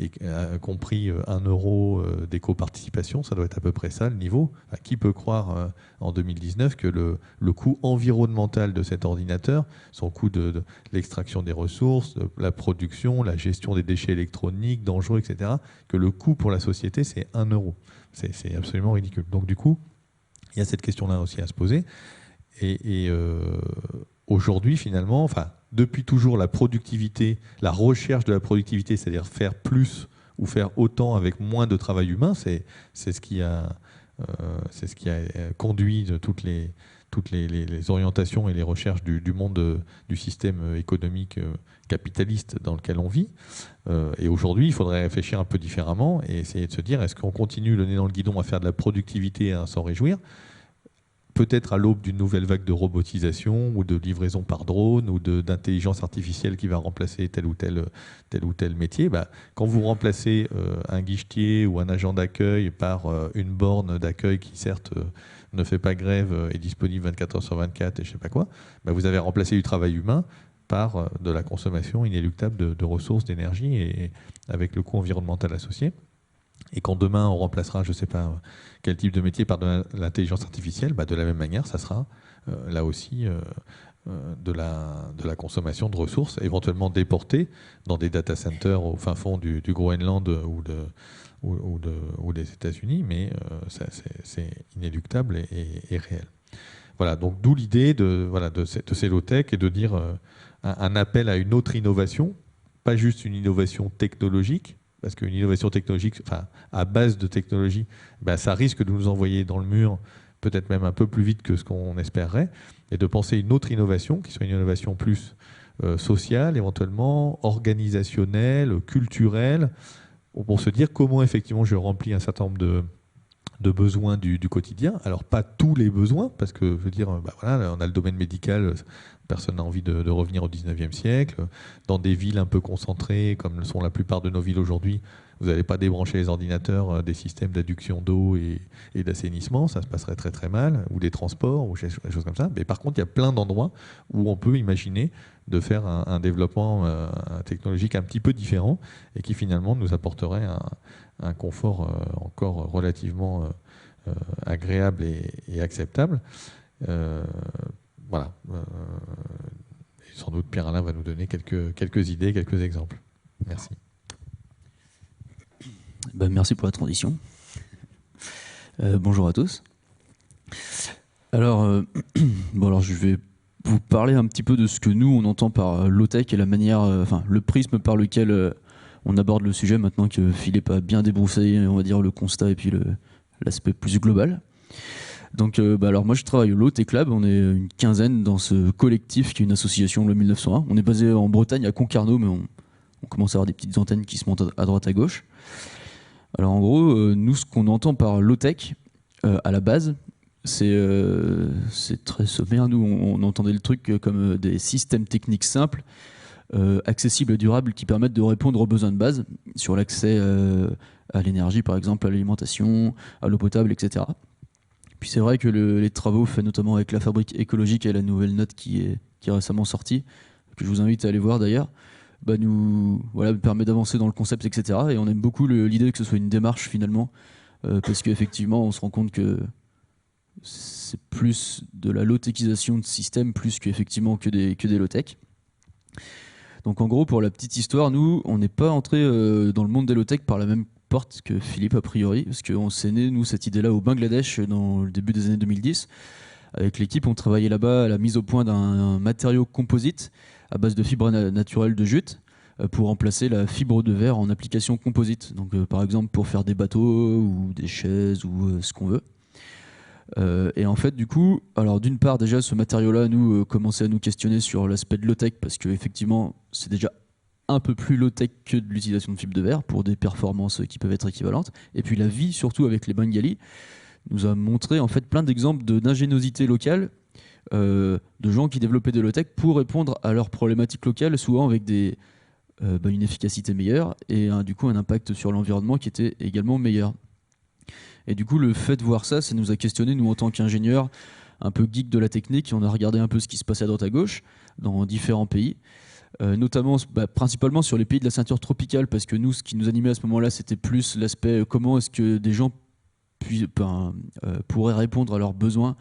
et compris 1 euro d'éco-participation, ça doit être à peu près ça le niveau. Qui peut croire en 2019 que le coût environnemental de cet ordinateur, son coût de l'extraction des ressources, de la production, la gestion des déchets électroniques, dangereux, etc., que le coût pour la société, c'est 1 euro. C'est absolument ridicule. Donc du coup, il y a cette question-là aussi à se poser. Et aujourd'hui, finalement, depuis toujours, la productivité, la recherche de la productivité, c'est-à-dire faire plus ou faire autant avec moins de travail humain, c'est ce qui a conduit de toutes les orientations et les recherches du monde du système économique capitaliste dans lequel on vit. Et aujourd'hui, il faudrait réfléchir un peu différemment et essayer de se dire, est-ce qu'on continue le nez dans le guidon à faire de la productivité et à s'en réjouir ? Peut-être à l'aube d'une nouvelle vague de robotisation ou de livraison par drone ou d'intelligence artificielle qui va remplacer tel ou tel métier. Quand vous remplacez un guichetier ou un agent d'accueil par une borne d'accueil qui certes ne fait pas grève, est disponible 24 heures sur 24 et je ne sais pas quoi, vous avez remplacé du travail humain par de la consommation inéluctable de ressources, d'énergie et avec le coût environnemental associé. Et quand demain on remplacera, je ne sais pas quel type de métier par de l'intelligence artificielle, de la même manière, ça sera là aussi de la consommation de ressources, éventuellement déportées dans des data centers au fin fond du Groenland ou des États-Unis, mais c'est inéluctable et réel. Voilà, donc d'où l'idée de ces low-tech et de dire un appel à une autre innovation, pas juste une innovation technologique, parce qu'une innovation technologique, enfin, à base de technologie, ça risque de nous envoyer dans le mur, peut-être même un peu plus vite que ce qu'on espérerait, et de penser une autre innovation, qui soit une innovation plus sociale, éventuellement, organisationnelle, culturelle, pour se dire comment effectivement je remplis un certain nombre de besoins du quotidien. Alors pas tous les besoins, parce que je veux dire, voilà, on a le domaine médical, personne n'a envie de revenir au 19e siècle. Dans des villes un peu concentrées, comme le sont la plupart de nos villes aujourd'hui, vous n'allez pas débrancher les ordinateurs des systèmes d'adduction d'eau et d'assainissement, ça se passerait très très mal, ou des transports, ou des choses comme ça. Mais par contre, il y a plein d'endroits où on peut imaginer de faire un développement technologique un petit peu différent et qui finalement nous apporterait un confort encore relativement agréable et acceptable. Voilà. Et sans doute Pierre-Alain va nous donner quelques idées, quelques exemples. Merci. Merci pour la transition. Bonjour à tous. Alors, alors je vais vous parler un petit peu de ce que nous on entend par low-tech et la manière, le prisme par lequel on aborde le sujet maintenant que Philippe a bien débroussaillé, on va dire, le constat et puis l'aspect plus global. Donc, alors moi je travaille au Low-Tech Lab, on est une quinzaine dans ce collectif qui est une association, le 1901. On est basé en Bretagne à Concarneau, mais on commence à avoir des petites antennes qui se montent à droite à gauche. Alors en gros, nous ce qu'on entend par low-tech à la base, c'est très sommaire. Nous on entendait le truc comme des systèmes techniques simples, accessibles et durables qui permettent de répondre aux besoins de base sur l'accès à l'énergie par exemple, à l'alimentation, à l'eau potable, etc. Puis c'est vrai que les travaux faits notamment avec la fabrique écologique et la nouvelle note qui est récemment sortie, que je vous invite à aller voir d'ailleurs, nous permet d'avancer dans le concept, etc. Et on aime beaucoup l'idée que ce soit une démarche finalement, parce qu'effectivement on se rend compte que c'est plus de la low-techisation de système plus qu'effectivement que des low-tech. Donc en gros, pour la petite histoire, nous on n'est pas entré dans le monde des low-tech par la même porte que Philippe a priori, parce qu'on s'est né, nous, cette idée-là au Bangladesh dans le début des années 2010. Avec l'équipe, on travaillait là-bas à la mise au point d'un matériau composite à base de fibres naturelles de jute pour remplacer la fibre de verre en application composite. Donc par exemple pour faire des bateaux ou des chaises ou ce qu'on veut. Et en fait, du coup, alors d'une part déjà ce matériau-là nous commençait à nous questionner sur l'aspect de low-tech parce qu'effectivement c'est déjà un peu plus low-tech que de l'utilisation de fibres de verre pour des performances qui peuvent être équivalentes. Et puis la vie, surtout avec les Bengalis, nous a montré en fait plein d'exemples d'ingéniosité locale, de gens qui développaient des low-tech pour répondre à leurs problématiques locales, souvent avec une efficacité meilleure et du coup un impact sur l'environnement qui était également meilleur. Et du coup, le fait de voir ça nous a questionné, nous en tant qu'ingénieurs, un peu geeks de la technique, on a regardé un peu ce qui se passait à droite à gauche dans différents pays. Notamment, principalement sur les pays de la ceinture tropicale, parce que nous, ce qui nous animait à ce moment-là, c'était plus l'aspect comment est-ce que des gens pourraient répondre à leurs besoins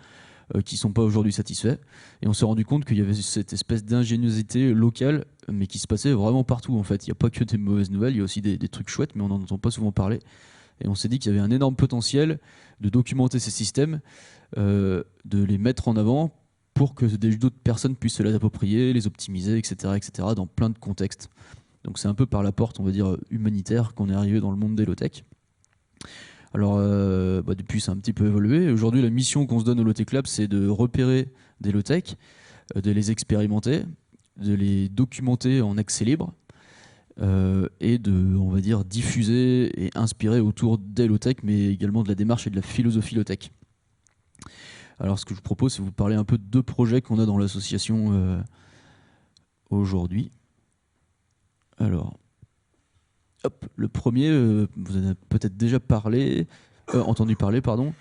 qui ne sont pas aujourd'hui satisfaits. Et on s'est rendu compte qu'il y avait cette espèce d'ingéniosité locale, mais qui se passait vraiment partout en fait. Il n'y a pas que des mauvaises nouvelles, il y a aussi des trucs chouettes, mais on n'en entend pas souvent parler. Et on s'est dit qu'il y avait un énorme potentiel de documenter ces systèmes, de les mettre en avant pour que d'autres personnes puissent se les approprier, les optimiser, etc., etc., dans plein de contextes. Donc c'est un peu par la porte, on va dire, humanitaire qu'on est arrivé dans le monde des low-tech. Alors depuis, ça a un petit peu évolué. Aujourd'hui, la mission qu'on se donne au Low-Tech Lab, c'est de repérer des low-tech, de les expérimenter, de les documenter en accès libre, et de, on va dire, diffuser et inspirer autour des low-tech, mais également de la démarche et de la philosophie low-tech. Alors ce que je vous propose, c'est de vous parler un peu de deux projets qu'on a dans l'association aujourd'hui. Alors, le premier, vous en avez peut-être déjà entendu parler, pardon.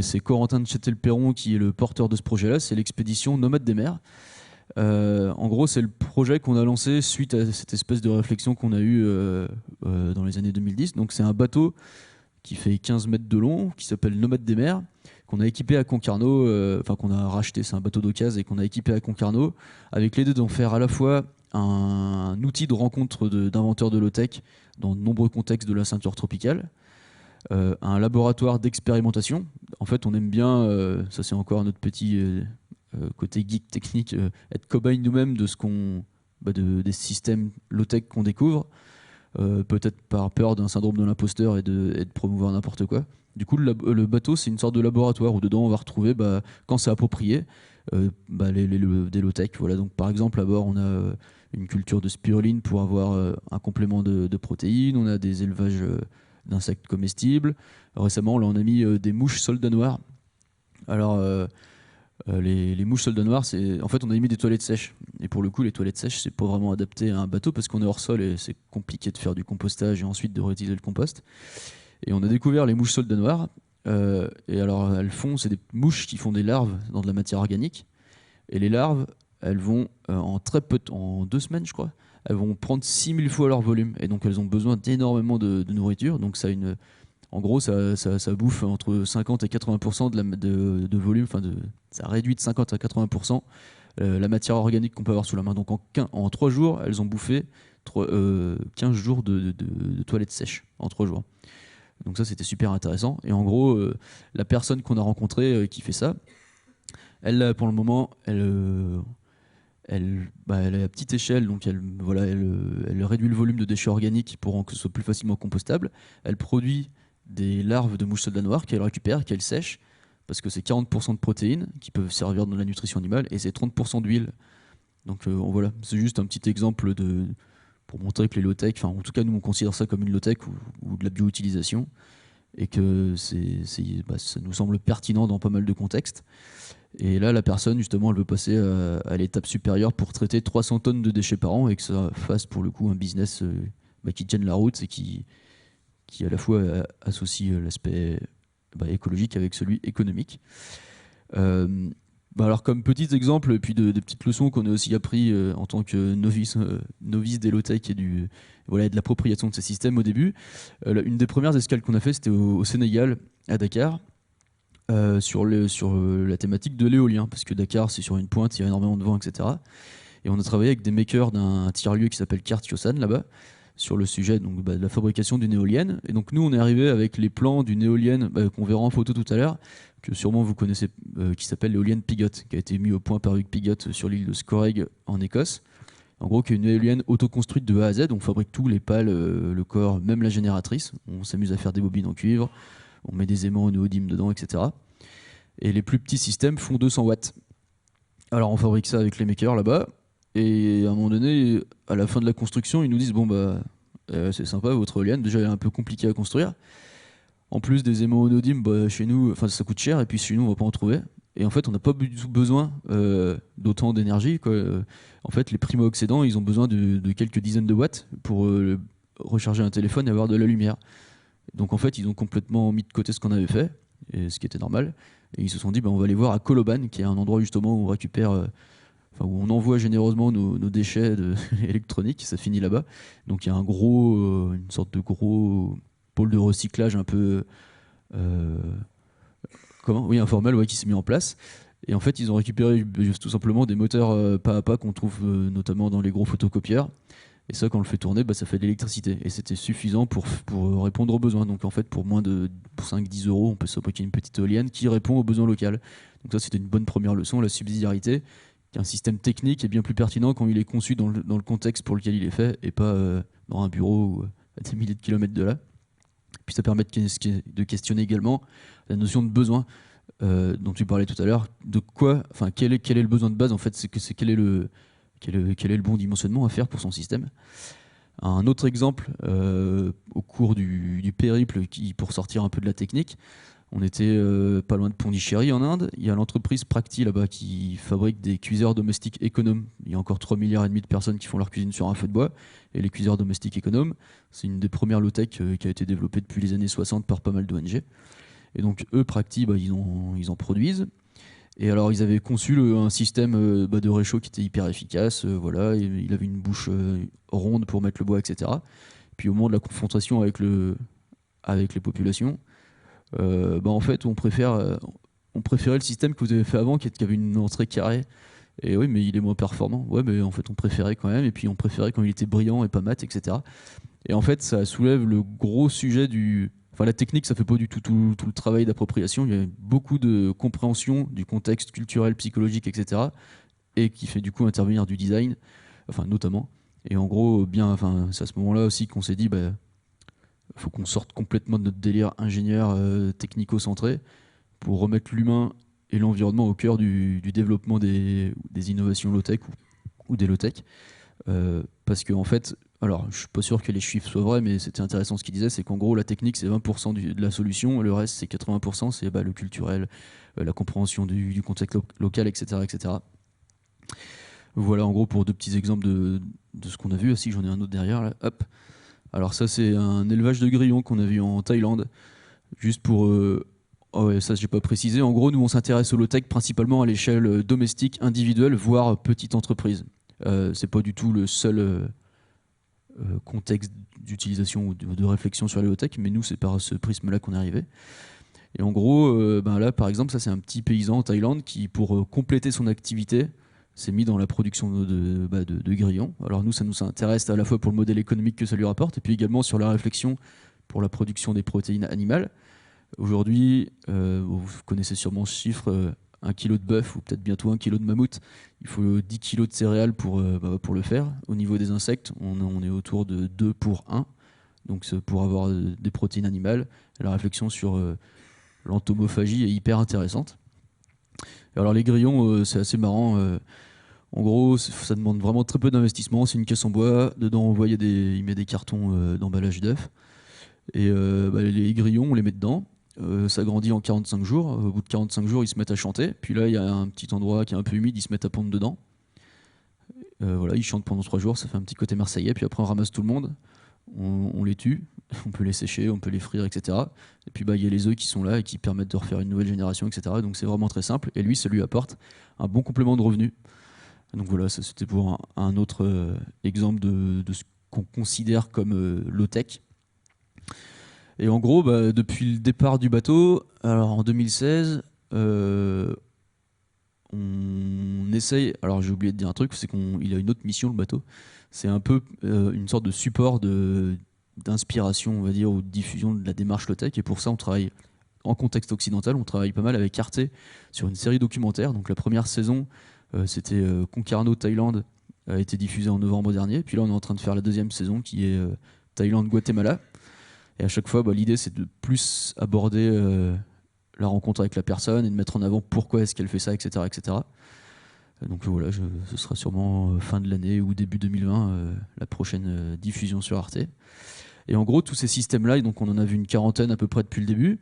C'est Corentin de Châtel-Perron qui est le porteur de ce projet-là, c'est l'expédition Nomades des mers. En gros, c'est le projet qu'on a lancé suite à cette espèce de réflexion qu'on a eue dans les années 2010. Donc c'est un bateau qui fait 15 mètres de long, qui s'appelle Nomades des mers, qu'on a équipé à Concarneau, qu'on a racheté, c'est un bateau d'occasion et qu'on a équipé à Concarneau, avec l'idée d'en faire à la fois un outil de rencontre d'inventeurs de low-tech dans de nombreux contextes de la ceinture tropicale, un laboratoire d'expérimentation. En fait, on aime bien, ça c'est encore notre petit côté geek technique, être cobaye nous-mêmes de des systèmes low-tech qu'on découvre, peut-être par peur d'un syndrome de l'imposteur et de promouvoir n'importe quoi. Du coup, le bateau, c'est une sorte de laboratoire où dedans on va retrouver, quand c'est approprié, des low-tech. Voilà. Donc, par exemple, à bord, on a une culture de spiruline pour avoir un complément de protéines. On a des élevages d'insectes comestibles. Récemment, là, on a mis des mouches soldats noirs. Alors, les mouches soldats noirs, en fait, on a mis des toilettes sèches. Et pour le coup, les toilettes sèches, c'est pas vraiment adapté à un bateau parce qu'on est hors sol et c'est compliqué de faire du compostage et ensuite de réutiliser le compost. Et on a découvert les mouches soldats noirs. Et alors, c'est des mouches qui font des larves dans de la matière organique. Et les larves, elles vont, en 2 semaines, je crois, elles vont prendre 6000 fois leur volume. Et donc, elles ont besoin d'énormément de nourriture. Donc, en gros, ça bouffe entre 50 et 80% de volume. Ça réduit de 50 à 80% la matière organique qu'on peut avoir sous la main. Donc, en 3 jours, elles ont bouffé 15 jours de toilettes sèches en 3 jours. Donc ça, c'était super intéressant. Et en gros, la personne qu'on a rencontrée qui fait ça, elle, pour le moment, elle est à petite échelle, donc elle réduit le volume de déchets organiques pour que ce soit plus facilement compostable. Elle produit des larves de mouches soldats noirs qu'elle récupère, qu'elle sèche, parce que c'est 40% de protéines qui peuvent servir dans la nutrition animale et c'est 30% d'huile. Donc voilà, c'est juste un petit exemple pour montrer que les low-tech, en tout cas nous on considère ça comme une low-tech ou de la bio-utilisation, et que ça nous semble pertinent dans pas mal de contextes. Et là la personne justement elle veut passer à l'étape supérieure pour traiter 300 tonnes de déchets par an et que ça fasse pour le coup un business qui tienne la route et qui à la fois associe l'aspect écologique avec celui économique. Alors comme petit exemple, et puis des petites leçons qu'on a aussi appris en tant que novice des low-tech et de l'appropriation de ces systèmes au début, une des premières escales qu'on a fait, c'était au Sénégal, à Dakar, sur la thématique de l'éolien, parce que Dakar, c'est sur une pointe, il y a énormément de vent, etc. Et on a travaillé avec des makers d'un tiers-lieu qui s'appelle Kertiosan, là-bas, sur le sujet de la fabrication d'une éolienne. Et donc nous, on est arrivé avec les plans d'une éolienne qu'on verra en photo tout à l'heure, que sûrement vous connaissez, qui s'appelle l'éolienne Pigot, qui a été mis au point par Hugues Pigot sur l'île de Scorrègue en Écosse. En gros, qui est une éolienne autoconstruite de A à Z. On fabrique tout, les pales, le corps, même la génératrice. On s'amuse à faire des bobines en cuivre, on met des aimants néodymes dedans, etc. Et les plus petits systèmes font 200 watts. Alors on fabrique ça avec les makers là-bas. Et à un moment donné, à la fin de la construction, ils nous disent c'est sympa votre éolienne, déjà elle est un peu compliquée à construire. En plus des aimants néodymes, chez nous, ça coûte cher et puis chez nous on va pas en trouver. Et en fait, on n'a pas du tout besoin d'autant d'énergie, quoi. En fait, les primo-accédants, ils ont besoin de quelques dizaines de watts pour recharger un téléphone et avoir de la lumière. Donc en fait, ils ont complètement mis de côté ce qu'on avait fait, et ce qui était normal. Et ils se sont dit, on va aller voir à Koloban, qui est un endroit justement où on récupère, où on envoie généreusement nos déchets électroniques. Ça finit là-bas. Donc il y a une sorte de gros pôle de recyclage un peu informel, qui s'est mis en place. Et en fait, ils ont récupéré tout simplement des moteurs pas à pas qu'on trouve notamment dans les gros photocopieurs. Et ça, quand on le fait tourner, ça fait de l'électricité. Et c'était suffisant pour répondre aux besoins. Donc en fait, pour moins de 5-10 euros, on peut fabriquer une petite éolienne qui répond aux besoins locaux. Donc ça, c'était une bonne première leçon, la subsidiarité, qu'un système technique est bien plus pertinent quand il est conçu dans le contexte pour lequel il est fait, et pas dans un bureau ou à des milliers de kilomètres de là. Puis ça permet de questionner également la notion de besoin dont tu parlais tout à l'heure. De quoi, quel est le besoin de base en fait, quel est le bon dimensionnement à faire pour son système. Un autre exemple, au cours du périple, pour sortir un peu de la technique, on était pas loin de Pondichéry en Inde. Il y a l'entreprise Practi là-bas qui fabrique des cuiseurs domestiques économes. Il y a encore 3,5 milliards de personnes qui font leur cuisine sur un feu de bois. Et les cuiseurs domestiques économes, c'est une des premières low-tech qui a été développée depuis les années 60 par pas mal d'ONG. Et donc eux, Practi, ils en produisent. Et alors ils avaient conçu un système de réchaud qui était hyper efficace. Il avait une bouche ronde pour mettre le bois, etc. Puis au moment de la confrontation avec les populations, en fait on préférait le système que vous avez fait avant, qui avait une entrée carrée. Et oui, mais il est moins performant. Ouais, mais en fait on préférait quand même. Et puis on préférait quand il était brillant et pas mat, etc. Et en fait ça soulève le gros sujet la technique, ça fait pas du tout le travail d'appropriation. Il y a beaucoup de compréhension du contexte culturel, psychologique, etc. Et qui fait du coup intervenir du design, notamment. Et en gros, c'est à ce moment-là aussi qu'on s'est dit, faut qu'on sorte complètement de notre délire ingénieur technico-centré pour remettre l'humain et l'environnement au cœur du développement des innovations low-tech ou des low-tech. Parce qu'en fait, alors je suis pas sûr que les chiffres soient vrais, mais c'était intéressant ce qu'il disait, c'est qu'en gros la technique c'est 20% de la solution, et le reste c'est 80%, c'est le culturel, la compréhension du contexte local, etc., etc. Voilà en gros pour 2 petits exemples de ce qu'on a vu. Si j'en ai un autre derrière là, hop. Alors ça c'est un élevage de grillons qu'on a vu en Thaïlande, juste pour... Oh ouais, ça j'ai pas précisé. En gros nous on s'intéresse au low-tech principalement à l'échelle domestique, individuelle, voire petite entreprise. C'est pas du tout le seul contexte d'utilisation ou de réflexion sur les low-tech, mais nous c'est par ce prisme-là qu'on est arrivé. Et en gros, là par exemple, ça c'est un petit paysan en Thaïlande qui, pour compléter son activité, s'est mis dans la production de grillons. Alors nous, ça nous intéresse à la fois pour le modèle économique que ça lui rapporte, et puis également sur la réflexion pour la production des protéines animales. Aujourd'hui, vous connaissez sûrement ce chiffre, 1 kg de bœuf ou peut-être bientôt 1 kg de mammouth, il faut 10 kg de céréales pour le faire. Au niveau des insectes, on est autour de 2 pour 1, donc pour avoir des protéines animales. La réflexion sur l'entomophagie est hyper intéressante. Et alors les grillons, c'est assez marrant. En gros, ça demande vraiment très peu d'investissement. C'est une caisse en bois. Dedans, il met des cartons d'emballage d'œufs. Et les grillons, on les met dedans. Ça grandit en 45 jours. Au bout de 45 jours, ils se mettent à chanter. Puis là, il y a un petit endroit qui est un peu humide. Ils se mettent à pondre dedans. Ils chantent pendant 3 jours. Ça fait un petit côté marseillais. Puis après, on ramasse tout le monde. On les tue. On peut les sécher, on peut les frire, etc. Et puis il y a les œufs qui sont là et qui permettent de refaire une nouvelle génération, etc. Donc c'est vraiment très simple. Et lui, ça lui apporte un bon complément de revenus. Donc voilà, ça c'était pour un autre exemple de ce qu'on considère comme low-tech. Et en gros, depuis le départ du bateau, alors en 2016, on essaye. Alors j'ai oublié de dire un truc, c'est qu'il a une autre mission, le bateau. C'est un peu une sorte de support d'inspiration, on va dire, ou de diffusion de la démarche low-tech. Et pour ça, on travaille en contexte occidental. On travaille pas mal avec Arte sur une série documentaire. Donc la première saison, c'était Concarneau Thaïlande, a été diffusée en novembre dernier. Puis là, on est en train de faire la 2e saison qui est Thaïlande-Guatemala. Et à chaque fois, l'idée, c'est de plus aborder la rencontre avec la personne et de mettre en avant pourquoi est-ce qu'elle fait ça, etc., etc. Donc voilà, ce sera sûrement fin de l'année ou début 2020 la prochaine diffusion sur Arte. Et en gros, tous ces systèmes-là, donc on en a vu une 40aine à peu près depuis le début,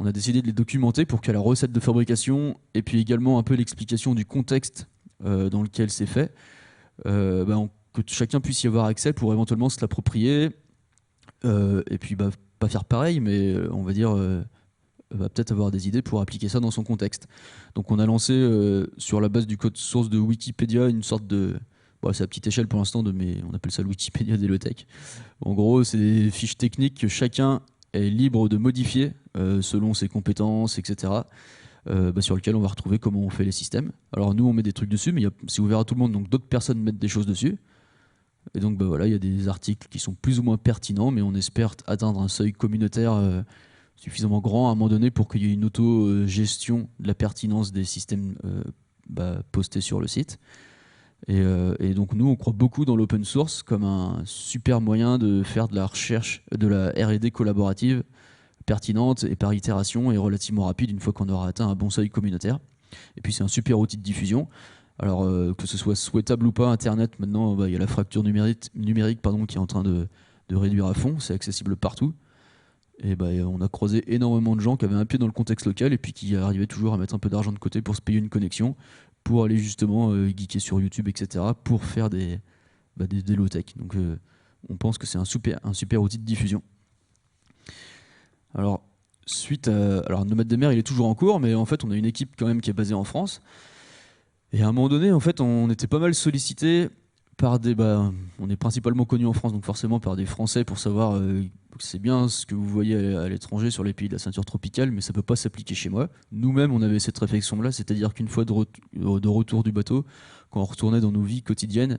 on a décidé de les documenter pour que la recette de fabrication et puis également un peu l'explication du contexte dans lequel c'est fait, que chacun puisse y avoir accès pour éventuellement se l'approprier et puis pas faire pareil, mais on va dire va peut-être avoir des idées pour appliquer ça dans son contexte. Donc on a lancé sur la base du code source de Wikipédia une sorte de... c'est à petite échelle pour l'instant, mais on appelle ça le Wikipédia des low-tech. En gros, c'est des fiches techniques que chacun est libre de modifier selon ses compétences, etc. Sur lesquelles on va retrouver comment on fait les systèmes. Alors nous, on met des trucs dessus, mais c'est ouvert à tout le monde, donc d'autres personnes mettent des choses dessus. Et donc il y a des articles qui sont plus ou moins pertinents, mais on espère atteindre un seuil communautaire suffisamment grand à un moment donné pour qu'il y ait une auto-gestion de la pertinence des systèmes postés sur le site. Et donc nous, on croit beaucoup dans l'open source comme un super moyen de faire de la recherche, de la R&D collaborative pertinente et par itération et relativement rapide une fois qu'on aura atteint un bon seuil communautaire. Et puis c'est un super outil de diffusion. Alors que ce soit souhaitable ou pas, Internet maintenant, il y a la fracture numérique qui est en train de réduire à fond. C'est accessible partout. Et on a croisé énormément de gens qui avaient un pied dans le contexte local et puis qui arrivaient toujours à mettre un peu d'argent de côté pour se payer une connexion, pour aller justement geeker sur YouTube, etc., pour faire des low-tech. Donc on pense que c'est un super outil de diffusion. Alors, Nomade des mers, il est toujours en cours, mais en fait, on a une équipe quand même qui est basée en France. Et à un moment donné, en fait, on était pas mal sollicité par on est principalement connu en France, donc forcément par des Français pour savoir c'est bien ce que vous voyez à l'étranger sur les pays de la ceinture tropicale, mais ça peut pas s'appliquer chez moi. Nous-mêmes, on avait cette réflexion-là, c'est-à-dire qu'une fois de retour du bateau, quand on retournait dans nos vies quotidiennes,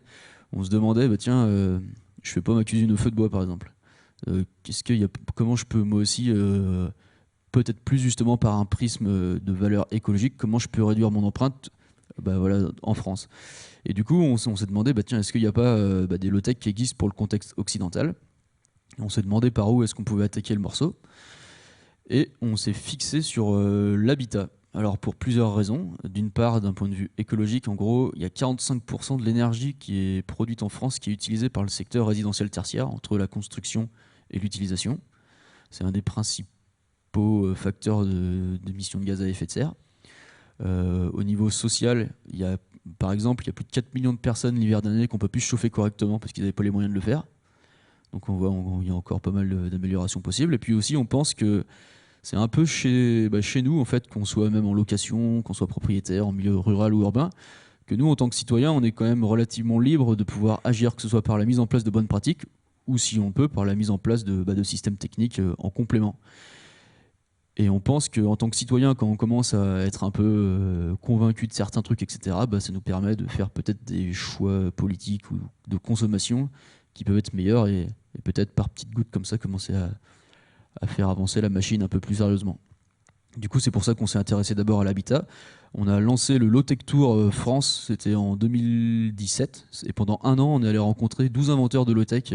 on se demandait, je fais pas ma cuisine au feu de bois, par exemple. Comment je peux moi aussi, peut-être plus justement par un prisme de valeur écologique, comment je peux réduire mon empreinte voilà, en France. Et du coup, on s'est demandé, tiens, est-ce qu'il n'y a pas des low-tech qui existent pour le contexte occidental? On s'est demandé par où est-ce qu'on pouvait attaquer le morceau. Et on s'est fixé sur l'habitat. Alors pour plusieurs raisons. D'une part, d'un point de vue écologique, en gros, il y a 45% de l'énergie qui est produite en France qui est utilisée par le secteur résidentiel tertiaire, entre la construction et l'utilisation. C'est un des principaux facteurs d'émissions de gaz à effet de serre. Au niveau social, par exemple, il y a plus de 4 millions de personnes l'hiver dernier qui n'ont pas pu se chauffer correctement parce qu'ils n'avaient pas les moyens de le faire. Donc on voit qu'il y a encore pas mal d'améliorations possibles. Et puis aussi, on pense que c'est un peu chez nous, en fait, qu'on soit même en location, qu'on soit propriétaire, en milieu rural ou urbain, que nous, en tant que citoyens, on est quand même relativement libre de pouvoir agir, que ce soit par la mise en place de bonnes pratiques, ou si on peut, par la mise en place de systèmes techniques en complément. Et on pense qu'en tant que citoyen, quand on commence à être un peu convaincu de certains trucs, etc., ça nous permet de faire peut-être des choix politiques ou de consommation qui peuvent être meilleurs et peut-être par petites gouttes comme ça commencer à faire avancer la machine un peu plus sérieusement. Du coup, c'est pour ça qu'on s'est intéressé d'abord à l'habitat. On a lancé le Low-Tech Tour France, c'était en 2017. Et pendant un an, on est allé rencontrer 12 inventeurs de low-tech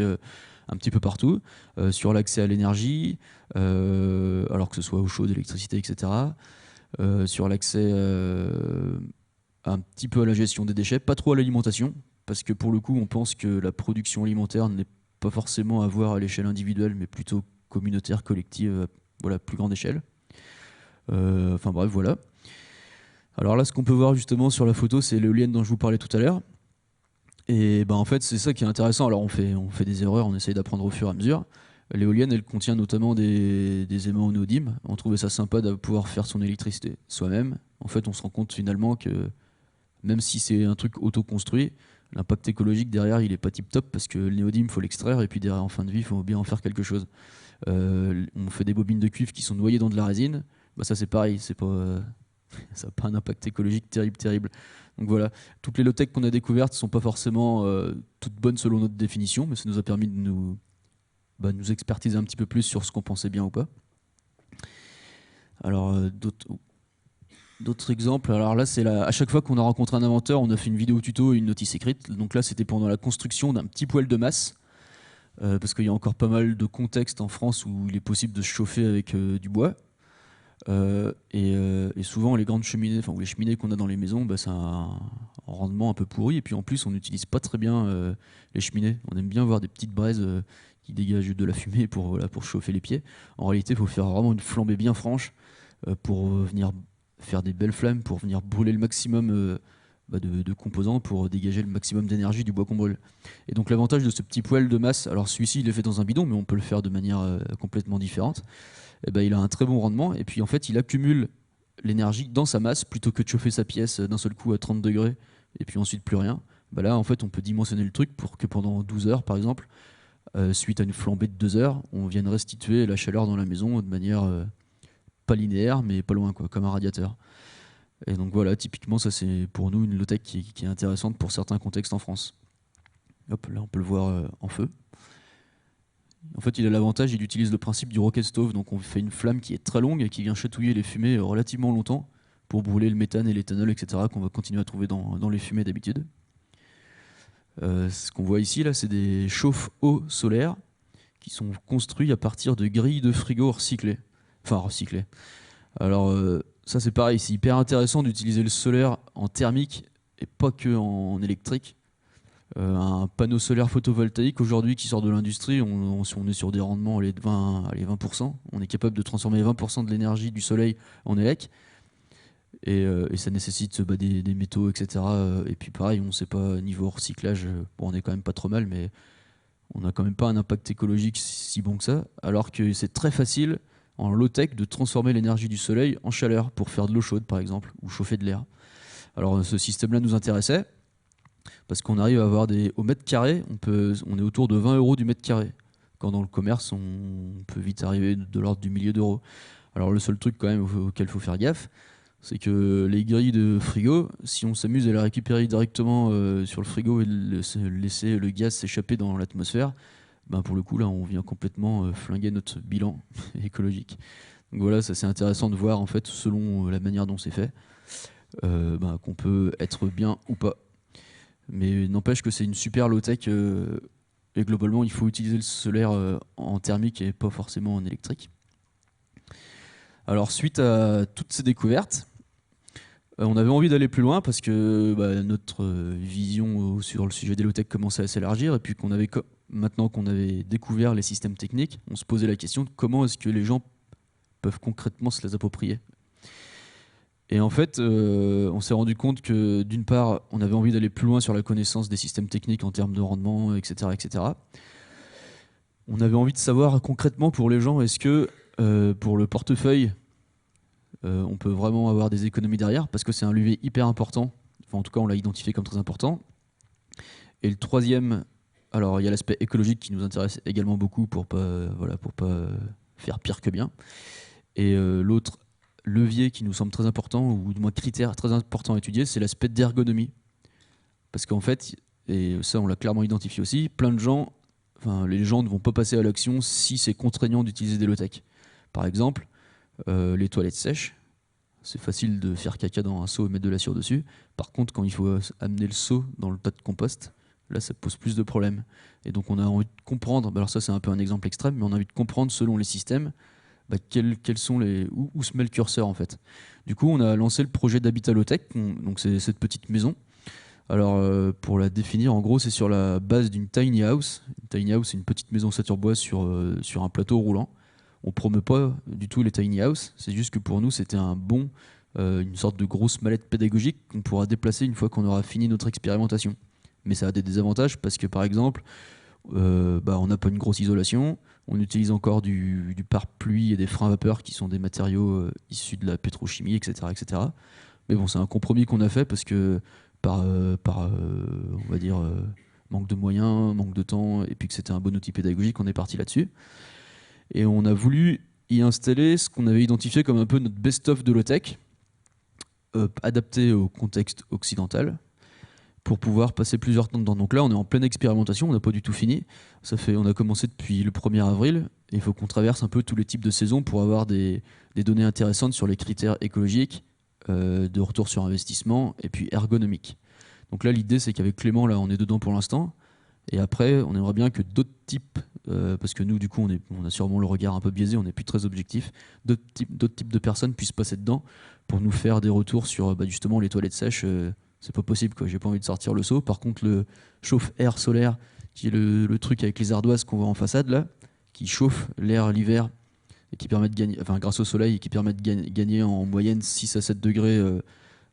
un petit peu partout, sur l'accès à l'énergie, alors que ce soit eau chaude, électricité, etc. Sur l'accès un petit peu à la gestion des déchets, pas trop à l'alimentation, parce que pour le coup, on pense que la production alimentaire n'est pas forcément à voir à l'échelle individuelle, mais plutôt communautaire, collective, voilà, plus grande échelle. Enfin bref, voilà. Alors là, ce qu'on peut voir justement sur la photo, c'est l'éolienne dont je vous parlais tout à l'heure. Et en fait, c'est ça qui est intéressant. Alors on fait des erreurs, on essaye d'apprendre au fur et à mesure. L'éolienne, elle contient notamment des aimants au néodyme. On trouvait ça sympa de pouvoir faire son électricité soi-même. En fait, on se rend compte finalement que même si c'est un truc auto-construit, l'impact écologique derrière, il est pas tip-top parce que le néodyme, il faut l'extraire et puis derrière, en fin de vie, il faut bien en faire quelque chose. On fait des bobines de cuivre qui sont noyées dans de la résine. Ça, c'est pareil, ça n'a pas un impact écologique terrible. Donc voilà, toutes les low-tech qu'on a découvertes ne sont pas forcément toutes bonnes selon notre définition, mais ça nous a permis de nous expertiser un petit peu plus sur ce qu'on pensait bien ou pas. Alors, d'autres exemples. Alors là, à chaque fois qu'on a rencontré un inventeur, on a fait une vidéo tuto et une notice écrite. Donc là, c'était pendant la construction d'un petit poêle de masse, parce qu'il y a encore pas mal de contextes en France où il est possible de se chauffer avec du bois. Et souvent les grandes cheminées, ou les cheminées qu'on a dans les maisons, ça a un rendement un peu pourri. Et puis en plus, on n'utilise pas très bien les cheminées. On aime bien voir des petites braises qui dégagent de la fumée pour chauffer les pieds. En réalité, il faut faire vraiment une flambée bien franche pour venir faire des belles flammes, pour venir brûler le maximum de composants, pour dégager le maximum d'énergie du bois qu'on brûle. Et donc l'avantage de ce petit poêle de masse, alors celui-ci il est fait dans un bidon, mais on peut le faire de manière complètement différente. Il a un très bon rendement et puis en fait il accumule l'énergie dans sa masse plutôt que de chauffer sa pièce d'un seul coup à 30 degrés et puis ensuite plus rien. Là en fait on peut dimensionner le truc pour que pendant 12 heures par exemple, suite à une flambée de 2 heures, on vienne restituer la chaleur dans la maison de manière pas linéaire mais pas loin, comme un radiateur. Et donc voilà, typiquement ça c'est pour nous une low-tech qui est intéressante pour certains contextes en France. Hop, là on peut le voir en feu. En fait, il a l'avantage, il utilise le principe du rocket stove, donc on fait une flamme qui est très longue et qui vient chatouiller les fumées relativement longtemps pour brûler le méthane et l'éthanol, etc., qu'on va continuer à trouver dans les fumées d'habitude. Ce qu'on voit ici, là, c'est des chauffe-eau solaires qui sont construits à partir de grilles de frigo recyclées. Enfin, recyclées. Alors, ça c'est pareil, c'est hyper intéressant d'utiliser le solaire en thermique et pas que en électrique. Un panneau solaire photovoltaïque aujourd'hui qui sort de l'industrie, si on est sur des rendements de 20%, on est capable de transformer 20% de l'énergie du soleil en élec. Et ça nécessite des métaux, etc. Et puis pareil, on ne sait pas, niveau recyclage, on est quand même pas trop mal, mais on n'a quand même pas un impact écologique si bon que ça. Alors que c'est très facile en low-tech de transformer l'énergie du soleil en chaleur pour faire de l'eau chaude par exemple, ou chauffer de l'air. Alors ce système-là nous intéressait, parce qu'on arrive à avoir au mètre carré, on est autour de 20 € du mètre carré. Quand dans le commerce, on peut vite arriver de l'ordre du millier d'euros. Alors le seul truc quand même auquel il faut faire gaffe, c'est que les grilles de frigo, si on s'amuse à les récupérer directement sur le frigo et laisser le gaz s'échapper dans l'atmosphère, pour le coup là on vient complètement flinguer notre bilan écologique. Donc voilà, ça c'est intéressant de voir en fait selon la manière dont c'est fait. qu'on peut être bien ou pas. Mais n'empêche que c'est une super low-tech et globalement il faut utiliser le solaire en thermique et pas forcément en électrique. Alors suite à toutes ces découvertes, on avait envie d'aller plus loin parce que notre vision sur le sujet des low-tech commençait à s'élargir et puis maintenant qu'on avait découvert les systèmes techniques, on se posait la question de comment est-ce que les gens peuvent concrètement se les approprier. Et en fait, on s'est rendu compte que d'une part, on avait envie d'aller plus loin sur la connaissance des systèmes techniques en termes de rendement, etc., etc. On avait envie de savoir concrètement pour les gens, est-ce que pour le portefeuille, on peut vraiment avoir des économies derrière, parce que c'est un levier hyper important. Enfin, en tout cas, on l'a identifié comme très important. Et le troisième, alors il y a l'aspect écologique qui nous intéresse également beaucoup pour pas faire pire que bien. Et l'autre levier qui nous semble très important, ou du moins critère très important à étudier, c'est l'aspect d'ergonomie. Parce qu'en fait, et ça on l'a clairement identifié aussi, les gens ne vont pas passer à l'action si c'est contraignant d'utiliser des low-tech. Par exemple, les toilettes sèches, c'est facile de faire caca dans un seau et mettre de la cire dessus. Par contre, quand il faut amener le seau dans le tas de compost, là ça pose plus de problèmes. Et donc on a envie de comprendre, alors ça c'est un peu un exemple extrême, mais on a envie de comprendre selon les systèmes, quels sont où se met le curseur en fait. Du coup, on a lancé le projet d'Habitat Low-Tech, donc c'est cette petite maison. Alors, pour la définir, en gros, c'est sur la base d'une tiny house. Une tiny house, c'est une petite maison saturboise sur un plateau roulant. On promeut pas du tout les tiny house, c'est juste que pour nous, c'était une sorte de grosse mallette pédagogique qu'on pourra déplacer une fois qu'on aura fini notre expérimentation. Mais ça a des désavantages parce que, par exemple, on n'a pas une grosse isolation. On utilise encore du pare-pluie et des freins à vapeur qui sont des matériaux issus de la pétrochimie, etc., etc. Mais bon, c'est un compromis qu'on a fait parce que on va dire, manque de moyens, manque de temps, et puis que c'était un bon outil pédagogique, on est parti là-dessus. Et on a voulu y installer ce qu'on avait identifié comme un peu notre best-of de low-tech, adapté au contexte occidental, pour pouvoir passer plusieurs temps dedans. Donc là, on est en pleine expérimentation, on n'a pas du tout fini. On a commencé depuis le 1er avril, et il faut qu'on traverse un peu tous les types de saisons pour avoir des données intéressantes sur les critères écologiques, de retour sur investissement, et puis ergonomique. Donc là, l'idée, c'est qu'avec Clément, là, on est dedans pour l'instant, et après, on aimerait bien que d'autres types, parce que nous, du coup, on a sûrement le regard un peu biaisé, on n'est plus très objectif, d'autres types de personnes puissent passer dedans pour nous faire des retours sur justement les toilettes sèches. C'est pas possible, quoi. J'ai pas envie de sortir le seau. Par contre, le chauffe-air solaire, qui est le truc avec les ardoises qu'on voit en façade là, qui chauffe l'air l'hiver et qui permet de gagner, grâce au soleil, et qui permet de gagner en moyenne 6 à 7 degrés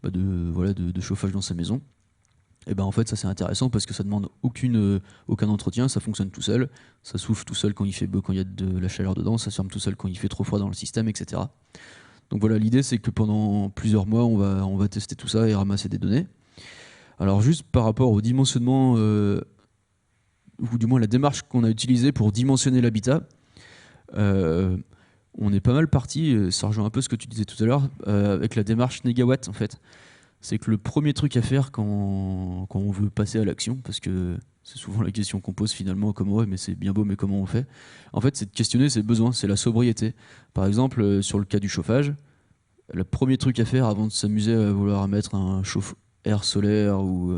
de chauffage dans sa maison. Et en fait, ça c'est intéressant parce que ça demande aucun entretien, ça fonctionne tout seul, ça souffle tout seul quand il fait beau, quand il y a de la chaleur dedans, ça se ferme tout seul quand il fait trop froid dans le système, etc. Donc voilà, l'idée c'est que pendant plusieurs mois, on va tester tout ça et ramasser des données. Alors juste par rapport au dimensionnement, ou du moins la démarche qu'on a utilisée pour dimensionner l'habitat, on est pas mal parti, ça rejoint un peu ce que tu disais tout à l'heure, avec la démarche négawatt en fait. C'est que le premier truc à faire quand on veut passer à l'action, parce que c'est souvent la question qu'on pose finalement, comme ouais, mais c'est bien beau, mais comment on fait? En fait, c'est de questionner ses besoins, c'est la sobriété. Par exemple, sur le cas du chauffage, le premier truc à faire avant de s'amuser à vouloir mettre un chauffe-air solaire ou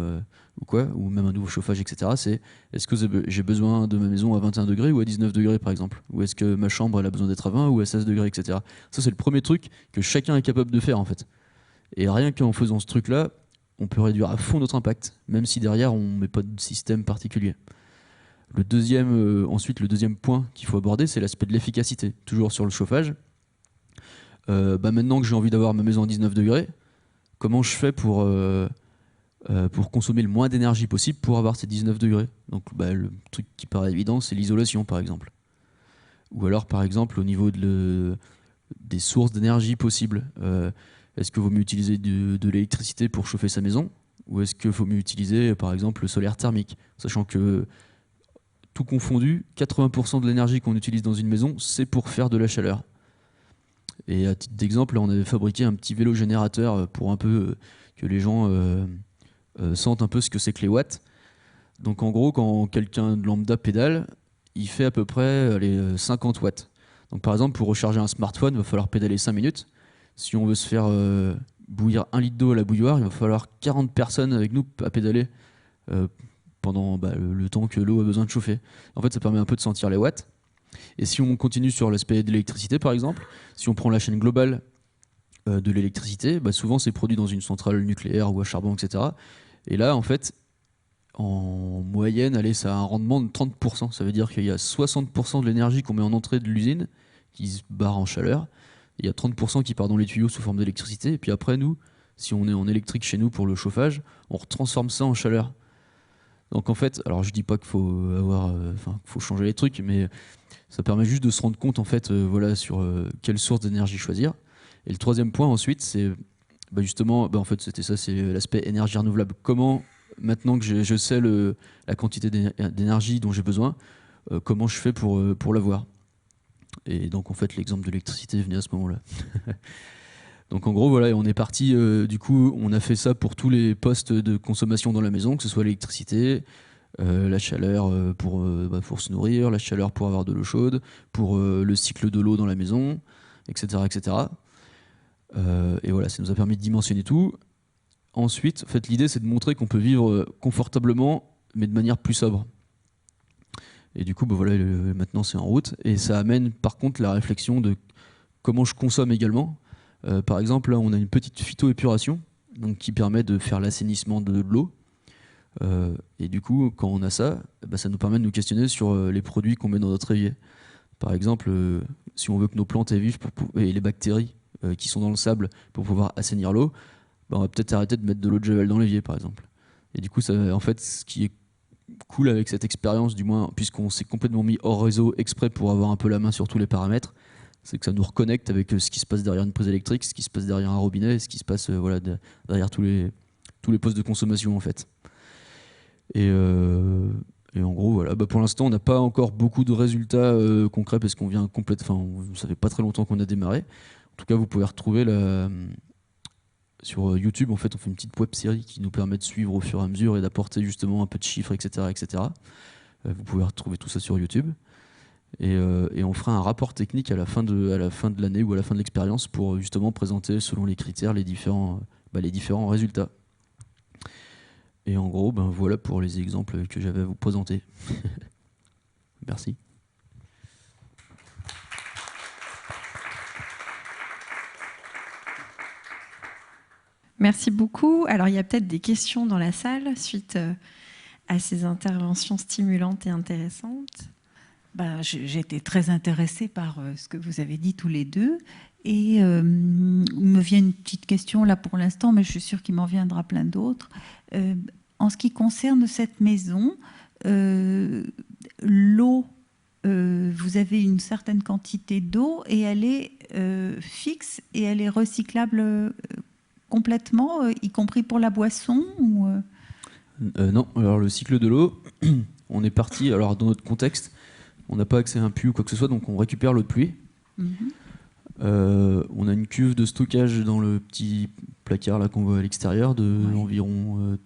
même un nouveau chauffage, etc., c'est est-ce que j'ai besoin de ma maison à 21 degrés ou à 19 degrés par exemple? Ou est-ce que ma chambre elle a besoin d'être à 20 ou à 16 degrés, etc. Ça, c'est le premier truc que chacun est capable de faire en fait. Et rien qu'en faisant ce truc-là, on peut réduire à fond notre impact, même si derrière on ne met pas de système particulier. Ensuite, le deuxième point qu'il faut aborder, c'est l'aspect de l'efficacité. Toujours sur le chauffage. Maintenant que j'ai envie d'avoir ma maison à 19 degrés, comment je fais pour consommer le moins d'énergie possible pour avoir ces 19 degrés? Donc le truc qui paraît évident, c'est l'isolation par exemple. Ou alors par exemple au niveau des sources d'énergie possibles. Est-ce qu'il vaut mieux utiliser de l'électricité pour chauffer sa maison? Ou est-ce qu'il faut mieux utiliser par exemple le solaire thermique? Sachant que tout confondu, 80% de l'énergie qu'on utilise dans une maison, c'est pour faire de la chaleur. Et à titre d'exemple, on avait fabriqué un petit vélo générateur pour un peu que les gens sentent un peu ce que c'est que les watts. Donc en gros, quand quelqu'un de lambda pédale, il fait à peu près 50 watts. Donc par exemple, pour recharger un smartphone, il va falloir pédaler 5 minutes. Si on veut se faire bouillir 1 litre d'eau à la bouilloire, il va falloir 40 personnes avec nous à pédaler pendant le temps que l'eau a besoin de chauffer. En fait, ça permet un peu de sentir les watts. Et si on continue sur l'aspect de l'électricité, par exemple, si on prend la chaîne globale de l'électricité, souvent c'est produit dans une centrale nucléaire ou à charbon, etc. Et là, en fait, en moyenne, allez, ça a un rendement de 30%. Ça veut dire qu'il y a 60% de l'énergie qu'on met en entrée de l'usine qui se barre en chaleur. Il y a 30% qui part dans les tuyaux sous forme d'électricité. Et puis après, nous, si on est en électrique chez nous pour le chauffage, on retransforme ça en chaleur. Donc en fait, alors je dis pas qu'il faut faut changer les trucs, mais ça permet juste de se rendre compte en fait, sur quelle source d'énergie choisir. Et le troisième point ensuite, c'est justement, en fait c'était ça, c'est l'aspect énergie renouvelable. Comment, maintenant que je sais la quantité d'énergie dont j'ai besoin, comment je fais pour l'avoir. Et donc en fait l'exemple de l'électricité venait à ce moment-là. Donc en gros voilà, on est parti, du coup on a fait ça pour tous les postes de consommation dans la maison, que ce soit l'électricité, la chaleur pour se nourrir, la chaleur pour avoir de l'eau chaude, pour le cycle de l'eau dans la maison, etc. etc. Et voilà, ça nous a permis de dimensionner tout. Ensuite, en fait, l'idée c'est de montrer qu'on peut vivre confortablement mais de manière plus sobre. Et du coup, maintenant c'est en route. Et ça amène par contre la réflexion de comment je consomme également. Par exemple, là on a une petite phytoépuration donc, qui permet de faire l'assainissement de l'eau. Et du coup, quand on a ça, ça nous permet de nous questionner sur les produits qu'on met dans notre évier. Par exemple, si on veut que nos plantes vivent et les bactéries qui sont dans le sable pour pouvoir assainir l'eau, on va peut-être arrêter de mettre de l'eau de javel dans l'évier, par exemple. Et du coup, en fait, ce qui est cool avec cette expérience, du moins, puisqu'on s'est complètement mis hors réseau exprès pour avoir un peu la main sur tous les paramètres, c'est que ça nous reconnecte avec ce qui se passe derrière une prise électrique, ce qui se passe derrière un robinet, et ce qui se passe derrière tous les postes de consommation, en fait. Et en gros, voilà. Pour l'instant, on n'a pas encore beaucoup de résultats concrets parce qu'on vient ça fait pas très longtemps qu'on a démarré. En tout cas, vous pouvez retrouver sur YouTube. En fait, on fait une petite web série qui nous permet de suivre au fur et à mesure et d'apporter justement un peu de chiffres, etc., etc. Vous pouvez retrouver tout ça sur YouTube. Et on fera un rapport technique à la fin de l'année ou à la fin de l'expérience pour justement présenter selon les critères les différents résultats. Et en gros, voilà pour les exemples que j'avais à vous présenter. Merci. Merci beaucoup. Alors, il y a peut-être des questions dans la salle suite à ces interventions stimulantes et intéressantes. J'ai été très intéressée par ce que vous avez dit tous les deux. Et il me vient une petite question là pour l'instant, mais je suis sûre qu'il m'en viendra plein d'autres. En ce qui concerne cette maison, l'eau, vous avez une certaine quantité d'eau et elle est fixe et elle est recyclable complètement, y compris pour la boisson ou Non, alors le cycle de l'eau, on est parti, alors dans notre contexte, on n'a pas accès à un puits ou quoi que ce soit, donc on récupère l'eau de pluie. On a une cuve de stockage dans le petit placard là qu'on voit à l'extérieur environ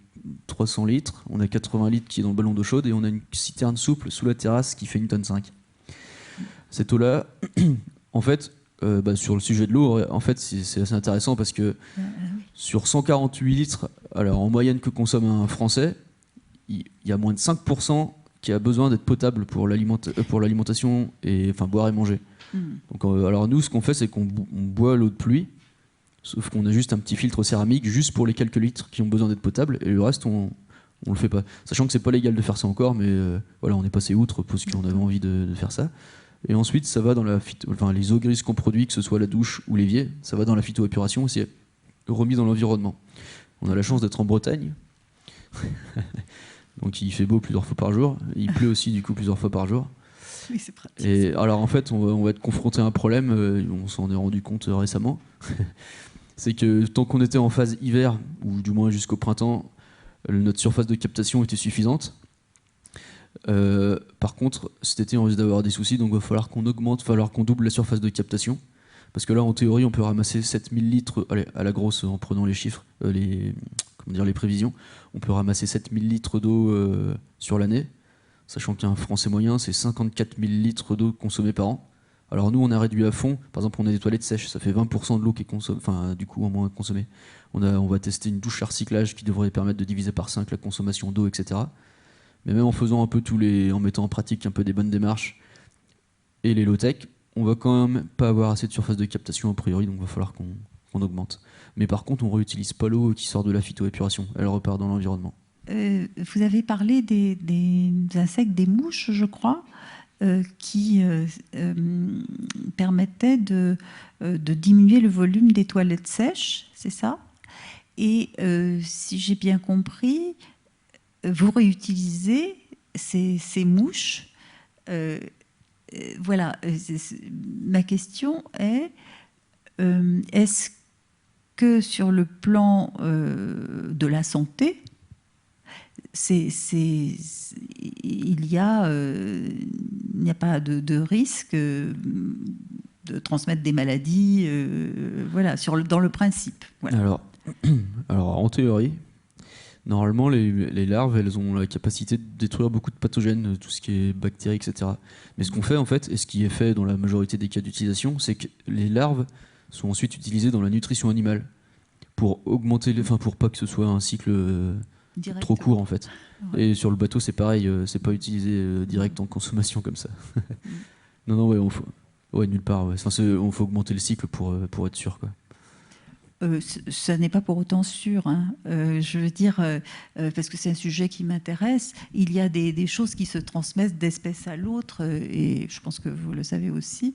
300 litres. On a 80 litres qui est dans le ballon d'eau chaude et on a une citerne souple sous la terrasse qui fait 1,5 tonne. Cette eau-là, en fait, sur le sujet de l'eau, en fait, c'est assez intéressant parce que sur 148 litres, alors en moyenne que consomme un Français, il y a moins de 5% qui a besoin d'être potable pour l'alimentation et boire et manger. Donc, alors nous, ce qu'on fait, c'est qu'on boit l'eau de pluie, sauf qu'on a juste un petit filtre céramique juste pour les quelques litres qui ont besoin d'être potables, et le reste, on le fait pas. Sachant que c'est pas légal de faire ça encore, mais on est passé outre parce qu'on avait envie de faire ça. Et ensuite, ça va dans les eaux grises qu'on produit, que ce soit la douche ou l'évier, ça va dans la phytoépuration et c'est remis dans l'environnement. On a la chance d'être en Bretagne. Donc il fait beau plusieurs fois par jour, il pleut aussi du coup plusieurs fois par jour. Oui, c'est pratique. Et alors en fait on va être confronté à un problème, on s'en est rendu compte récemment, c'est que tant qu'on était en phase hiver, ou du moins jusqu'au printemps, notre surface de captation était suffisante. Par contre cet été on risque d'avoir des soucis, donc il va falloir qu'on double la surface de captation. Parce que là en théorie on peut ramasser 7000 litres, allez, à la grosse en prenant les chiffres, les prévisions, on peut ramasser 7000 litres d'eau sur l'année, sachant qu'un Français moyen c'est 54 000 litres d'eau consommée par an. Alors nous, on a réduit à fond. Par exemple, on a des toilettes sèches, ça fait 20% de l'eau qui est consommée, enfin du coup en moins consommée. On va tester une douche à recyclage qui devrait permettre de diviser par 5 la consommation d'eau, etc. Mais même en faisant un peu en mettant en pratique un peu des bonnes démarches et les low-tech, on va quand même pas avoir assez de surface de captation a priori, donc il va falloir qu'on augmente. Mais par contre, on réutilise pas l'eau qui sort de la phytoépuration, elle repart dans l'environnement. Vous avez parlé des insectes, des mouches, je crois, qui permettaient de diminuer le volume des toilettes sèches, c'est ça? Et si j'ai bien compris, vous réutilisez ces mouches. Voilà, ma question est-ce que sur le plan de la santé, il n'y a pas de risque de transmettre des maladies, voilà, dans le principe. Voilà. Alors, en théorie, normalement, les larves, elles ont la capacité de détruire beaucoup de pathogènes, tout ce qui est bactéries, etc. Mais ce qu'on fait, en fait, et ce qui est fait dans la majorité des cas d'utilisation, c'est que les larves sont ensuite utilisées dans la nutrition animale pour augmenter, pour pas que ce soit un cycle trop court, en fait. Ouais. Et sur le bateau, c'est pareil, c'est pas utilisé direct en consommation comme ça. Non, ouais, nulle part. Ouais. Enfin, faut augmenter le cycle pour être sûr, quoi. Ça n'est pas pour autant sûr, hein. Je veux dire, parce que c'est un sujet qui m'intéresse, il y a des choses qui se transmettent d'espèce à l'autre, et je pense que vous le savez aussi,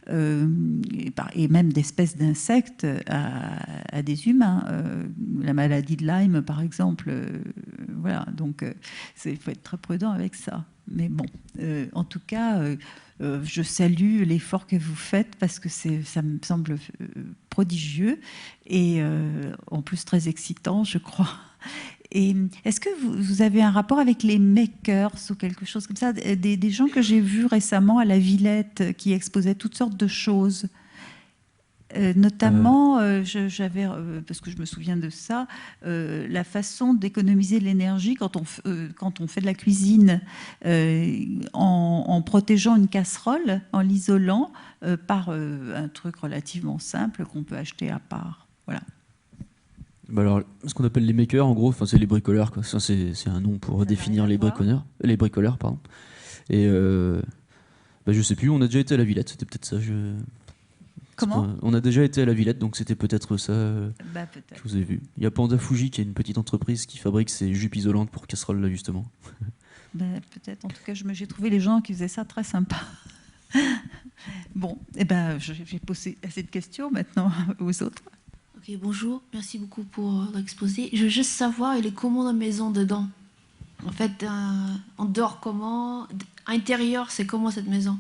et même d'espèces d'insectes à des humains. La maladie de Lyme, par exemple, voilà, donc il faut être très prudent avec ça. Mais bon, en tout cas, je salue l'effort que vous faites parce que ça me semble prodigieux et en plus très excitant, je crois. Et est-ce que vous avez un rapport avec les makers ou quelque chose comme ça, des gens que j'ai vus récemment à la Villette qui exposaient toutes sortes de choses? Notamment, j'avais, parce que je me souviens de ça, la façon d'économiser de l'énergie quand on fait de la cuisine en protégeant une casserole, en l'isolant par un truc relativement simple qu'on peut acheter à part. Voilà. Bah alors, ce qu'on appelle les makers, en gros, c'est les bricoleurs, quoi. Ça, c'est un nom pour définir les bricoleurs, pardon. Et je sais plus, on a déjà été à la Villette, c'était peut-être ça. Comment ? On a déjà été à la Villette, donc c'était peut-être ça que vous avez vu. Il y a Panda Fuji, qui est une petite entreprise qui fabrique ces jupes isolantes pour casseroles, là, justement. Peut-être. En tout cas, j'ai trouvé les gens qui faisaient ça très sympa. Bon, j'ai posé assez de questions maintenant aux autres. Ok, bonjour. Merci beaucoup pour l'exposé. Je veux juste savoir, il est comment la maison dedans ? En fait, on dort comment ? À l'intérieur, c'est comment cette maison ?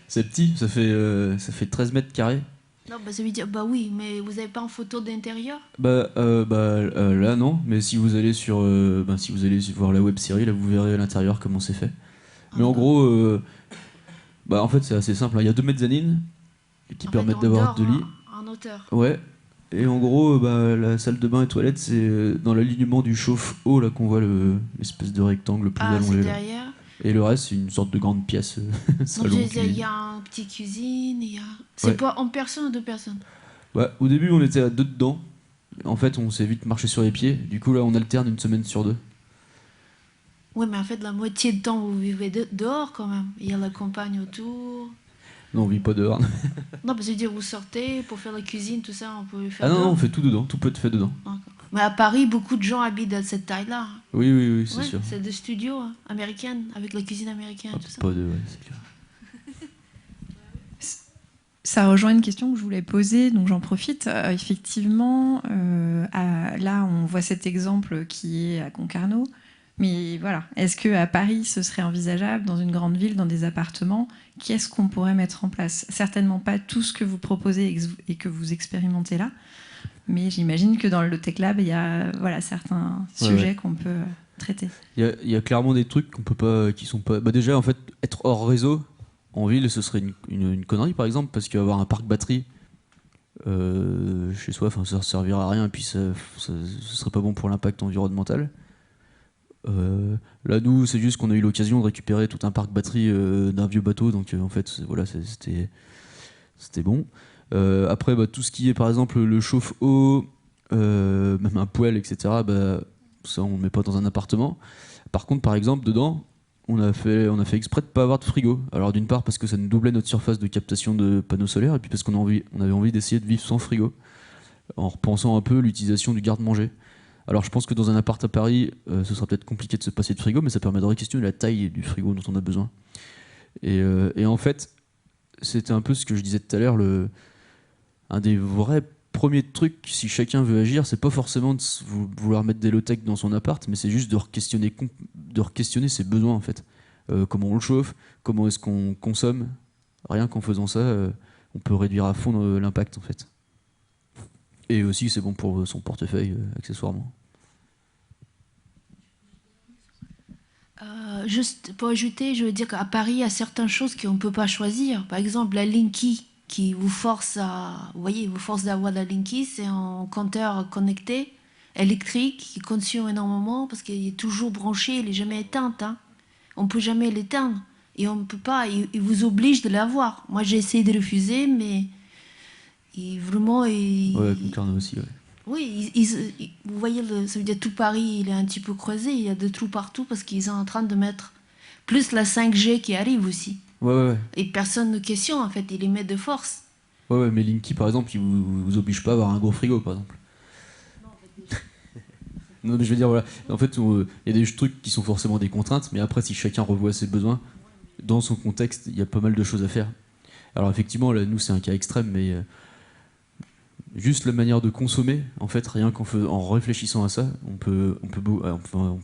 C'est petit, ça fait 13 mètres carrés. Non, ça veut dire, oui, mais vous n'avez pas en photo d'intérieur ? Là non, mais si vous allez voir la web série, là vous verrez à l'intérieur comment c'est fait. Mais en gros, en fait c'est assez simple, il y a 2 mezzanines qui permettent d'avoir 2 lits. En hauteur. Ouais. Et en gros, la salle de bain et toilette, c'est dans l'alignement du chauffe-eau là qu'on voit l'espèce de rectangle plus allongé. C'est derrière. Et le reste, c'est une sorte de grande pièce. Il y a une petite cuisine, c'est pas en personne ou 2 personnes ? Au début, on était à 2 dedans. En fait, on s'est vite marché sur les pieds. Du coup, là, on alterne une semaine sur 2. Oui, mais en fait, la moitié du temps, vous vivez dehors quand même. Il y a la campagne autour. Non, on vit pas dehors. Non, parce que dire, vous sortez pour faire la cuisine, tout ça, on peut faire. Ah non, on fait tout dedans. Tout peut être fait dedans. D'accord. Mais à Paris, beaucoup de gens habitent à cette taille-là. Oui, c'est sûr. C'est des studios américaines, avec la cuisine américaine, tout ça. Pas de, c'est clair. Ça rejoint une question que je voulais poser, donc j'en profite. Effectivement, là, on voit cet exemple qui est à Concarneau. Mais voilà, est-ce qu'à Paris, ce serait envisageable, dans une grande ville, dans des appartements, qu'est-ce qu'on pourrait mettre en place ? Certainement pas tout ce que vous proposez et que vous expérimentez là, mais j'imagine que dans le Low-Tech Lab, il y a certains sujets qu'on peut traiter. Il y a clairement des trucs qu'on peut pas, qui sont pas... déjà, en fait, être hors réseau, en ville, ce serait une connerie, par exemple, parce qu'avoir un parc batterie chez soi, ça ne servira à rien, et puis ce serait pas bon pour l'impact environnemental. Là, nous, c'est juste qu'on a eu l'occasion de récupérer tout un parc batterie d'un vieux bateau, donc en fait, voilà, c'était bon. Après, tout ce qui est, par exemple, le chauffe-eau, même un poêle, etc., ça, on ne met pas dans un appartement. Par contre, par exemple, dedans, on a fait exprès de ne pas avoir de frigo. Alors, d'une part, parce que ça nous doublait notre surface de captation de panneaux solaires, et puis parce on avait envie d'essayer de vivre sans frigo, en repensant un peu l'utilisation du garde-manger. Alors je pense que dans un appart à Paris, ce sera peut-être compliqué de se passer de frigo, mais ça permet de questionner la taille du frigo dont on a besoin. Et en fait, c'était un peu ce que je disais tout à l'heure, un des vrais premiers trucs, si chacun veut agir, c'est pas forcément de vouloir mettre des low-tech dans son appart, mais c'est juste de re-questionner ses besoins en fait. Comment on le chauffe, comment est-ce qu'on consomme. Rien qu'en faisant ça, on peut réduire à fond l'impact en fait. Et aussi, c'est bon pour son portefeuille, accessoirement. Juste pour ajouter, je veux dire qu'à Paris, il y a certaines choses qu'on ne peut pas choisir. Par exemple, la Linky, qui vous force vous voyez, vous force d'avoir la Linky, c'est un compteur connecté, électrique, qui consomme énormément parce qu'il est toujours branché, il n'est jamais éteint. Hein. On ne peut jamais l'éteindre. Et on ne peut pas, il vous oblige de l'avoir. Moi, j'ai essayé de refuser, mais... vraiment, Ouais, Concarneau aussi, ouais. Oui, vous voyez, ça veut dire tout Paris, il est un petit peu creusé, il y a des trous partout parce qu'ils sont en train de mettre plus la 5G qui arrive aussi. Ouais. Et personne ne questionne, en fait, il les met de force. Ouais, mais Linky, par exemple, il vous oblige pas à avoir un gros frigo, par exemple. Non, mais je veux dire, voilà. En fait, il y a des trucs qui sont forcément des contraintes, mais après, si chacun revoit ses besoins, dans son contexte, il y a pas mal de choses à faire. Alors effectivement, là, nous, c'est un cas extrême, mais... juste la manière de consommer, en fait, rien en réfléchissant à ça, on peut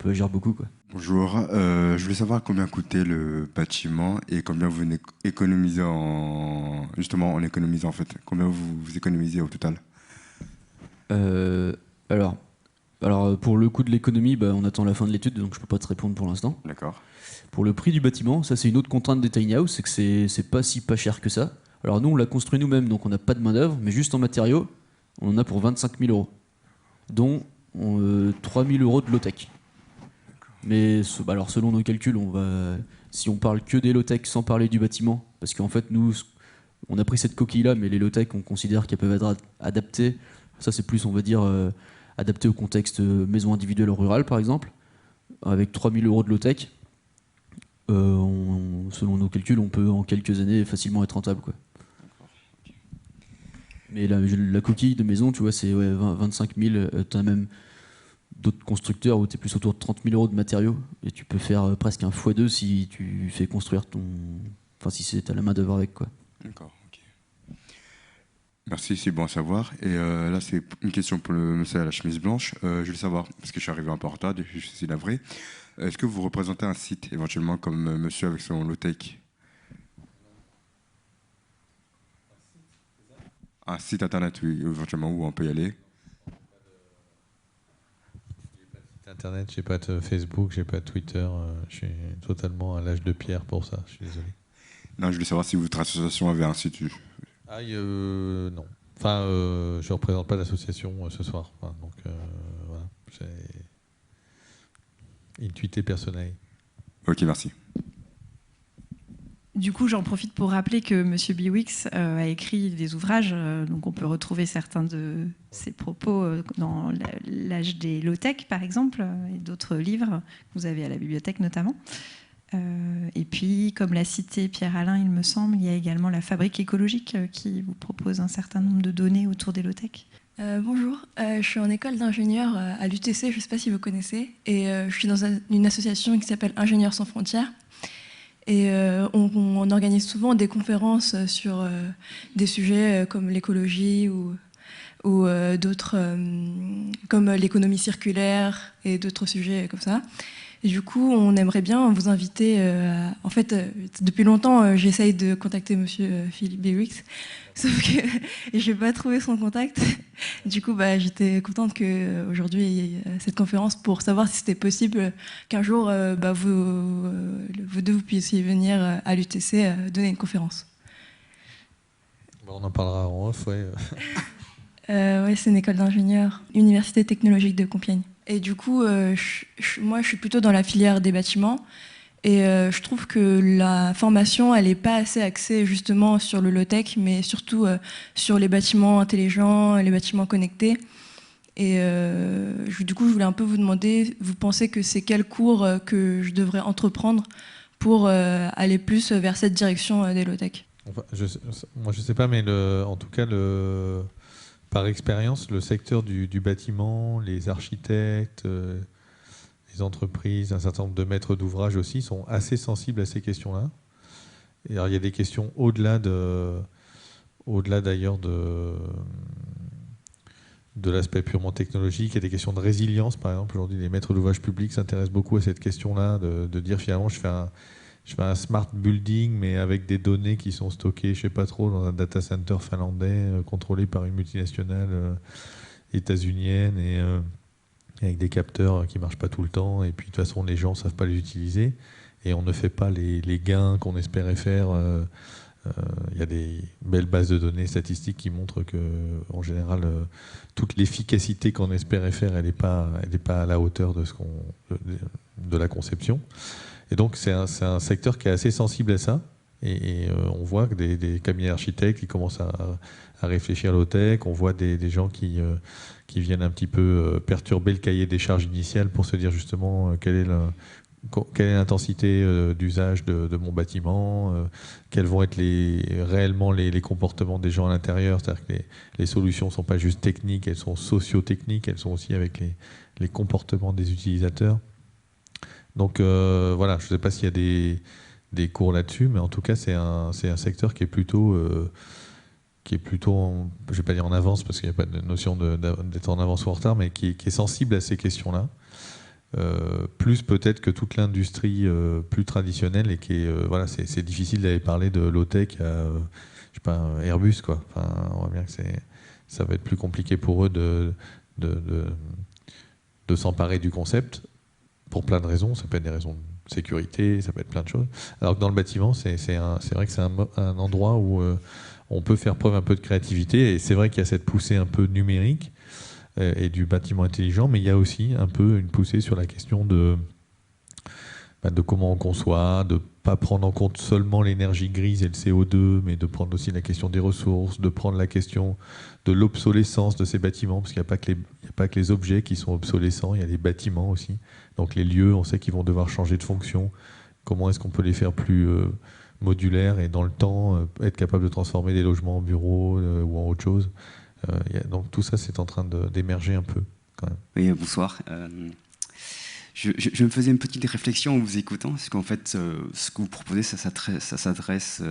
agir beaucoup, quoi. Bonjour, je voulais savoir combien coûtait le bâtiment et combien vous économisez en économisant en fait. Combien vous économisez au total? Alors pour le coût de l'économie, on attend la fin de l'étude, donc je peux pas te répondre pour l'instant. D'accord. Pour le prix du bâtiment, ça c'est une autre contrainte des tiny house, c'est que c'est pas si pas cher que ça. Alors nous on l'a construit nous-mêmes, donc on n'a pas de main d'œuvre, mais juste en matériaux, on en a pour 25 000 euros, dont 3 000 euros de low-tech. Mais alors selon nos calculs, si on parle que des low-tech sans parler du bâtiment, parce qu'en fait nous, on a pris cette coquille-là, mais les low-tech on considère qu'elles peuvent être adaptées. Ça c'est plus, on va dire, adapté au contexte maison individuelle ou rural par exemple. Avec 3 000 euros de low-tech, selon nos calculs, on peut en quelques années facilement être rentable, quoi. Mais la coquille de maison, tu vois, c'est 25 000. Tu as même d'autres constructeurs où tu es plus autour de 30 000 euros de matériaux. Et tu peux faire presque un x2 si tu fais construire enfin, si c'est à la main d'œuvre avec, quoi. D'accord, ok. Merci, c'est bon à savoir. Et là, c'est une question pour le monsieur à la chemise blanche. Je voulais savoir, parce que je suis arrivé un peu en retard, je suis navré. Est-ce que vous représentez un site, éventuellement, comme monsieur avec son low-tech? Un site internet, oui, éventuellement, où on peut y aller. J'ai pas de site internet, j'ai pas de Facebook, j'ai pas de Twitter. Je suis totalement à l'âge de pierre pour ça, je suis désolé. Non, je voulais savoir si votre association avait un site. Non. Enfin, je représente pas l'association ce soir. Enfin, donc, voilà. J'ai intuité personnelle. Ok, merci. Du coup, j'en profite pour rappeler que M. Biwix a écrit des ouvrages, donc on peut retrouver certains de ses propos dans l'âge des low-tech, par exemple, et d'autres livres que vous avez à la bibliothèque notamment. Et puis, comme l'a cité Pierre-Alain, il me semble, il y a également la Fabrique écologique qui vous propose un certain nombre de données autour des low-tech. Bonjour, je suis en école d'ingénieur à l'UTC, je ne sais pas si vous connaissez, et je suis dans une association qui s'appelle Ingénieurs sans frontières. Et on organise souvent des conférences sur des sujets comme l'écologie ou d'autres, comme l'économie circulaire et d'autres sujets comme ça. Et du coup, on aimerait bien vous inviter. En fait, depuis longtemps, j'essaye de contacter Monsieur Philippe Biwix, sauf que je n'ai pas trouvé son contact. Du coup, j'étais contente qu'aujourd'hui, il y ait cette conférence pour savoir si c'était possible qu'un jour, vous deux, vous puissiez venir à l'UTC donner une conférence. On en parlera en off, ouais. Oui, c'est une école d'ingénieurs, Université technologique de Compiègne. Et du coup, moi, je suis plutôt dans la filière des bâtiments. Et je trouve que la formation, elle n'est pas assez axée justement sur le low-tech, mais surtout sur les bâtiments intelligents, les bâtiments connectés. Et du coup, je voulais un peu vous demander, vous pensez que c'est quel cours que je devrais entreprendre pour aller plus vers cette direction des low-tech? Enfin, moi, je ne sais pas, mais en tout cas, par expérience, le secteur du bâtiment, les architectes, les entreprises, un certain nombre de maîtres d'ouvrage aussi sont assez sensibles à ces questions-là. Et alors, il y a des questions au-delà d'ailleurs de l'aspect purement technologique. Il y a des questions de résilience, par exemple. Aujourd'hui, les maîtres d'ouvrage publics s'intéressent beaucoup à cette question-là, de dire finalement, je fais un smart building, mais avec des données qui sont stockées, je ne sais pas trop, dans un data center finlandais, contrôlé par une multinationale états-unienne, et avec des capteurs qui ne marchent pas tout le temps. Et puis, de toute façon, les gens ne savent pas les utiliser. Et on ne fait pas les gains qu'on espérait faire. Il y a des belles bases de données statistiques qui montrent que, en général, toute l'efficacité qu'on espérait faire, elle n'est pas à la hauteur de la conception. Et donc, c'est un secteur qui est assez sensible à ça. Et on voit que des cabinets d'architectes qui commencent à réfléchir à low-tech. On voit des gens qui viennent un petit peu perturber le cahier des charges initiales pour se dire justement quelle est l'intensité d'usage de mon bâtiment, quels vont être réellement les comportements des gens à l'intérieur. C'est-à-dire que les solutions ne sont pas juste techniques, elles sont socio-techniques, elles sont aussi avec les comportements des utilisateurs. Donc voilà, je ne sais pas s'il y a des cours là-dessus, mais en tout cas, c'est un secteur qui est plutôt, je ne vais pas dire en avance, parce qu'il n'y a pas de notion d'être en avance ou en retard, mais qui est sensible à ces questions-là. Plus peut-être que toute l'industrie plus traditionnelle, et qui est, voilà, c'est difficile d'aller parler de low-tech à, je sais pas, Airbus, quoi. Enfin, on voit bien que ça va être plus compliqué pour eux de s'emparer du concept, pour plein de raisons. Ça peut être des raisons de sécurité, ça peut être plein de choses. Alors que dans le bâtiment, c'est vrai que c'est un endroit où on peut faire preuve un peu de créativité, et c'est vrai qu'il y a cette poussée un peu numérique et du bâtiment intelligent, mais il y a aussi un peu une poussée sur la question de comment on conçoit, de ne pas prendre en compte seulement l'énergie grise et le CO2, mais de prendre aussi la question des ressources, de prendre la question de l'obsolescence de ces bâtiments, parce qu'il n'y a pas que les objets qui sont obsolescents, il y a les bâtiments aussi. Donc les lieux, on sait qu'ils vont devoir changer de fonction. Comment est-ce qu'on peut les faire plus modulaires et dans le temps être capable de transformer des logements en bureaux ou en autre chose. Donc tout ça, c'est en train d'émerger un peu quand même. Oui, bonsoir. Je me faisais une petite réflexion en vous écoutant, parce qu'en fait, ce que vous proposez, ça s'adresse,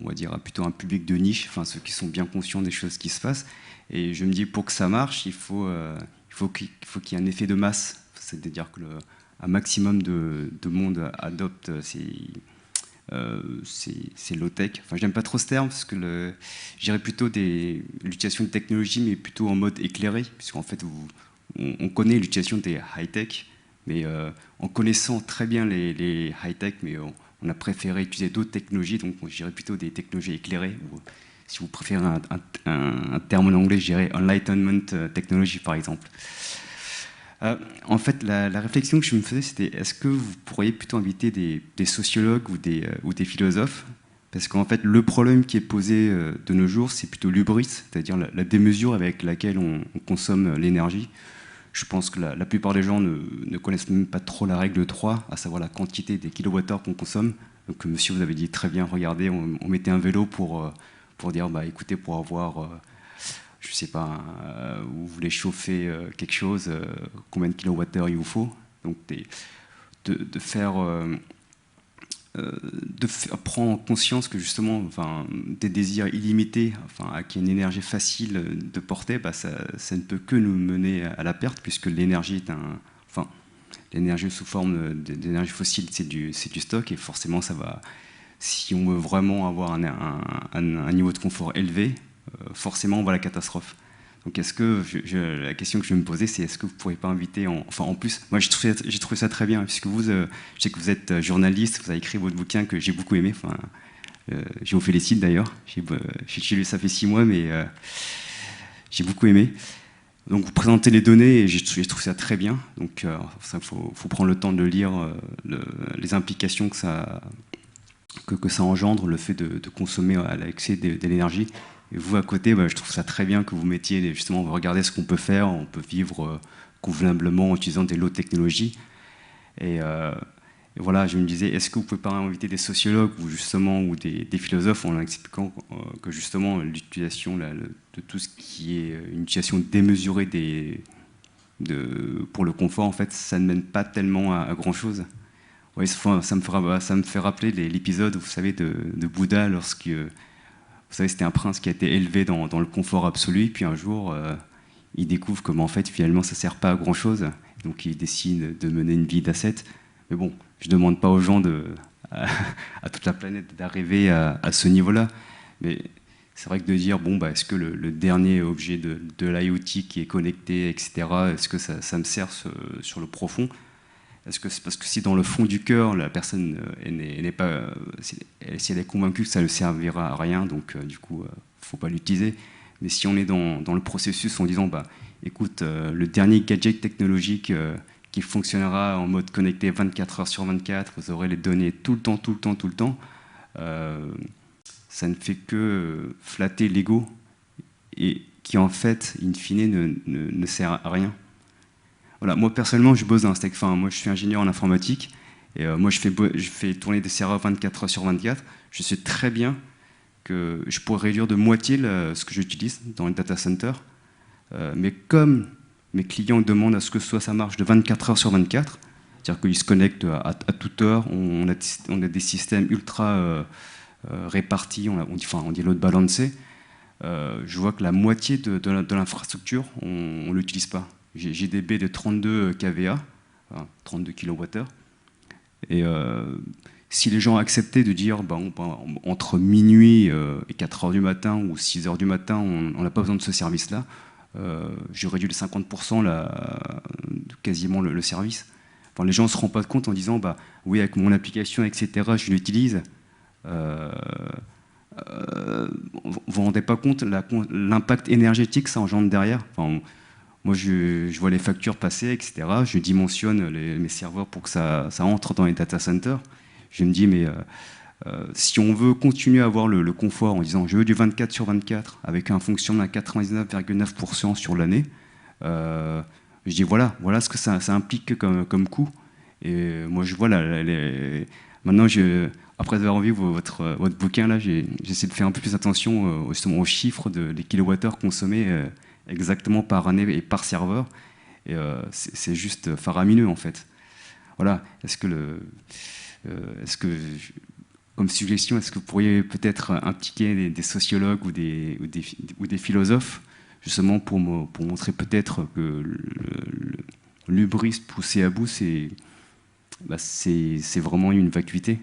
on va dire, plutôt à un public de niche, enfin ceux qui sont bien conscients des choses qui se passent. Et je me dis, pour que ça marche, il faut qu'il y ait un effet de masse, c'est-à-dire que un maximum de monde adopte c'est low-tech. Enfin, j'aime pas trop ce terme, parce que je dirais plutôt l'utilisation de technologie, mais plutôt en mode éclairé, puisqu'en fait, on connaît l'utilisation des high-tech, mais en connaissant très bien les high-tech, mais on a préféré utiliser d'autres technologies, donc je dirais plutôt des technologies éclairées, ou si vous préférez un terme en anglais, je dirais enlightenment technology, par exemple. En fait, la réflexion que je me faisais, c'était est-ce que vous pourriez plutôt inviter des sociologues ou des philosophes? Parce qu'en fait, le problème qui est posé de nos jours, c'est plutôt l'hubris, c'est-à-dire la démesure avec laquelle on consomme l'énergie. Je pense que la plupart des gens ne connaissent même pas trop la règle 3, à savoir la quantité des kilowattheures qu'on consomme. Donc, monsieur, vous avez dit très bien, regardez, on mettait un vélo pour dire, bah, écoutez, pour avoir... je ne sais pas, vous voulez chauffer quelque chose, combien de kilowattheures il vous faut. Donc de faire prendre conscience que justement, enfin, des désirs illimités, enfin, qui est une énergie facile de porter, bah, ça ne peut que nous mener à la perte, puisque l'énergie est l'énergie sous forme d'énergie fossile, c'est du stock, et forcément, ça va. Si on veut vraiment avoir un niveau de confort élevé, forcément on voit la catastrophe. Donc est-ce que la question que je vais me poser, c'est est-ce que vous ne pourriez pas inviter en plus, moi j'ai trouvé ça très bien, puisque vous, je sais que vous êtes journaliste, vous avez écrit votre bouquin que j'ai beaucoup aimé, je vous félicite d'ailleurs, j'ai lu ça fait 6 mois, mais j'ai beaucoup aimé. Donc vous présentez les données et je trouve ça très bien. Donc il faut prendre le temps de lire les implications que ça engendre, le fait de consommer à l'excès de l'énergie. Et vous à côté, je trouve ça très bien que vous mettiez, justement, vous regardez ce qu'on peut faire, on peut vivre convenablement en utilisant des low technologies. Et voilà, je me disais, est-ce que vous ne pouvez pas inviter des sociologues ou des philosophes en expliquant que justement l'utilisation de tout ce qui est une utilisation démesurée pour le confort, en fait, ça ne mène pas tellement à grand-chose. Oui, ça me fait rappeler l'épisode, vous savez, de Bouddha, lorsque, vous savez, c'était un prince qui a été élevé dans le confort absolu, puis un jour, il découvre que, en fait, finalement, ça ne sert pas à grand-chose. Donc, il décide de mener une vie d'ascète. Mais bon, je ne demande pas aux gens, à toute la planète, d'arriver à ce niveau-là. Mais c'est vrai que de dire, est-ce que le dernier objet de l'IoT qui est connecté, etc., est-ce que ça me sert sur le profond ? Est-ce que c'est parce que si dans le fond du cœur, la personne n'est pas, si elle est convaincue que ça ne servira à rien, donc du coup, il ne faut pas l'utiliser. Mais si on est dans le processus en disant, écoute, le dernier gadget technologique qui fonctionnera en mode connecté 24 heures sur 24, vous aurez les données tout le temps, ça ne fait que flatter l'ego et qui en fait, in fine, ne sert à rien. Voilà, moi personnellement, je bosse dans un stack. Enfin, moi, je suis ingénieur en informatique et moi, je fais tourner des serveurs 24 heures sur 24. Je sais très bien que je pourrais réduire de moitié ce que j'utilise dans les data centers. Mais comme mes clients demandent à ce que ça marche de 24 heures sur 24, c'est-à-dire qu'ils se connectent à toute heure, on a des systèmes ultra répartis, on dit load balancé. Je vois que la moitié de l'infrastructure, on ne l'utilise pas. J'ai des baies de 32 kVA, 32 kWh. Et si les gens acceptaient de dire entre minuit et 4 heures du matin ou 6 heures du matin, on n'a pas besoin de ce service-là, je réduis de 50% quasiment le service. Enfin, les gens ne se rendent pas compte en disant oui, avec mon application, etc., je l'utilise. Vous ne vous rendez pas compte l'impact énergétique que ça engendre derrière. Enfin, moi, je vois les factures passer, etc. Je dimensionne mes serveurs pour que ça entre dans les data centers. Je me dis, mais si on veut continuer à avoir le confort en disant je veux du 24 sur 24 avec un fonctionnement à 99,9% sur l'année, je dis voilà ce que ça implique comme coût. Et moi, je vois maintenant, après avoir vu votre bouquin, là, j'essaie de faire un peu plus attention justement aux chiffres des kilowattheures consommés exactement par année et par serveur. Et c'est juste faramineux, en fait. Voilà. Est-ce que comme suggestion, est-ce que vous pourriez peut-être impliquer des sociologues ou des philosophes, justement pour montrer peut-être que l'hubris poussé à bout, c'est vraiment une vacuité.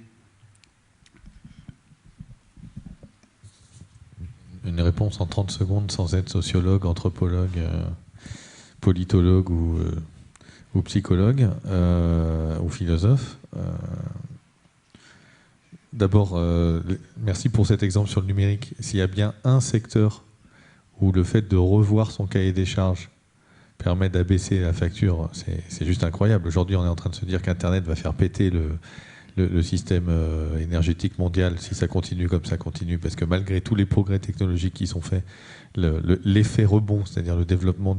Une réponse en 30 secondes sans être sociologue, anthropologue, politologue ou psychologue ou philosophe. D'abord, merci pour cet exemple sur le numérique. S'il y a bien un secteur où le fait de revoir son cahier des charges permet d'abaisser la facture, c'est juste incroyable. Aujourd'hui, on est en train de se dire qu'Internet va faire péter le système énergétique mondial si ça continue comme ça continue, parce que malgré tous les progrès technologiques qui sont faits, l'effet rebond, c'est-à-dire le développement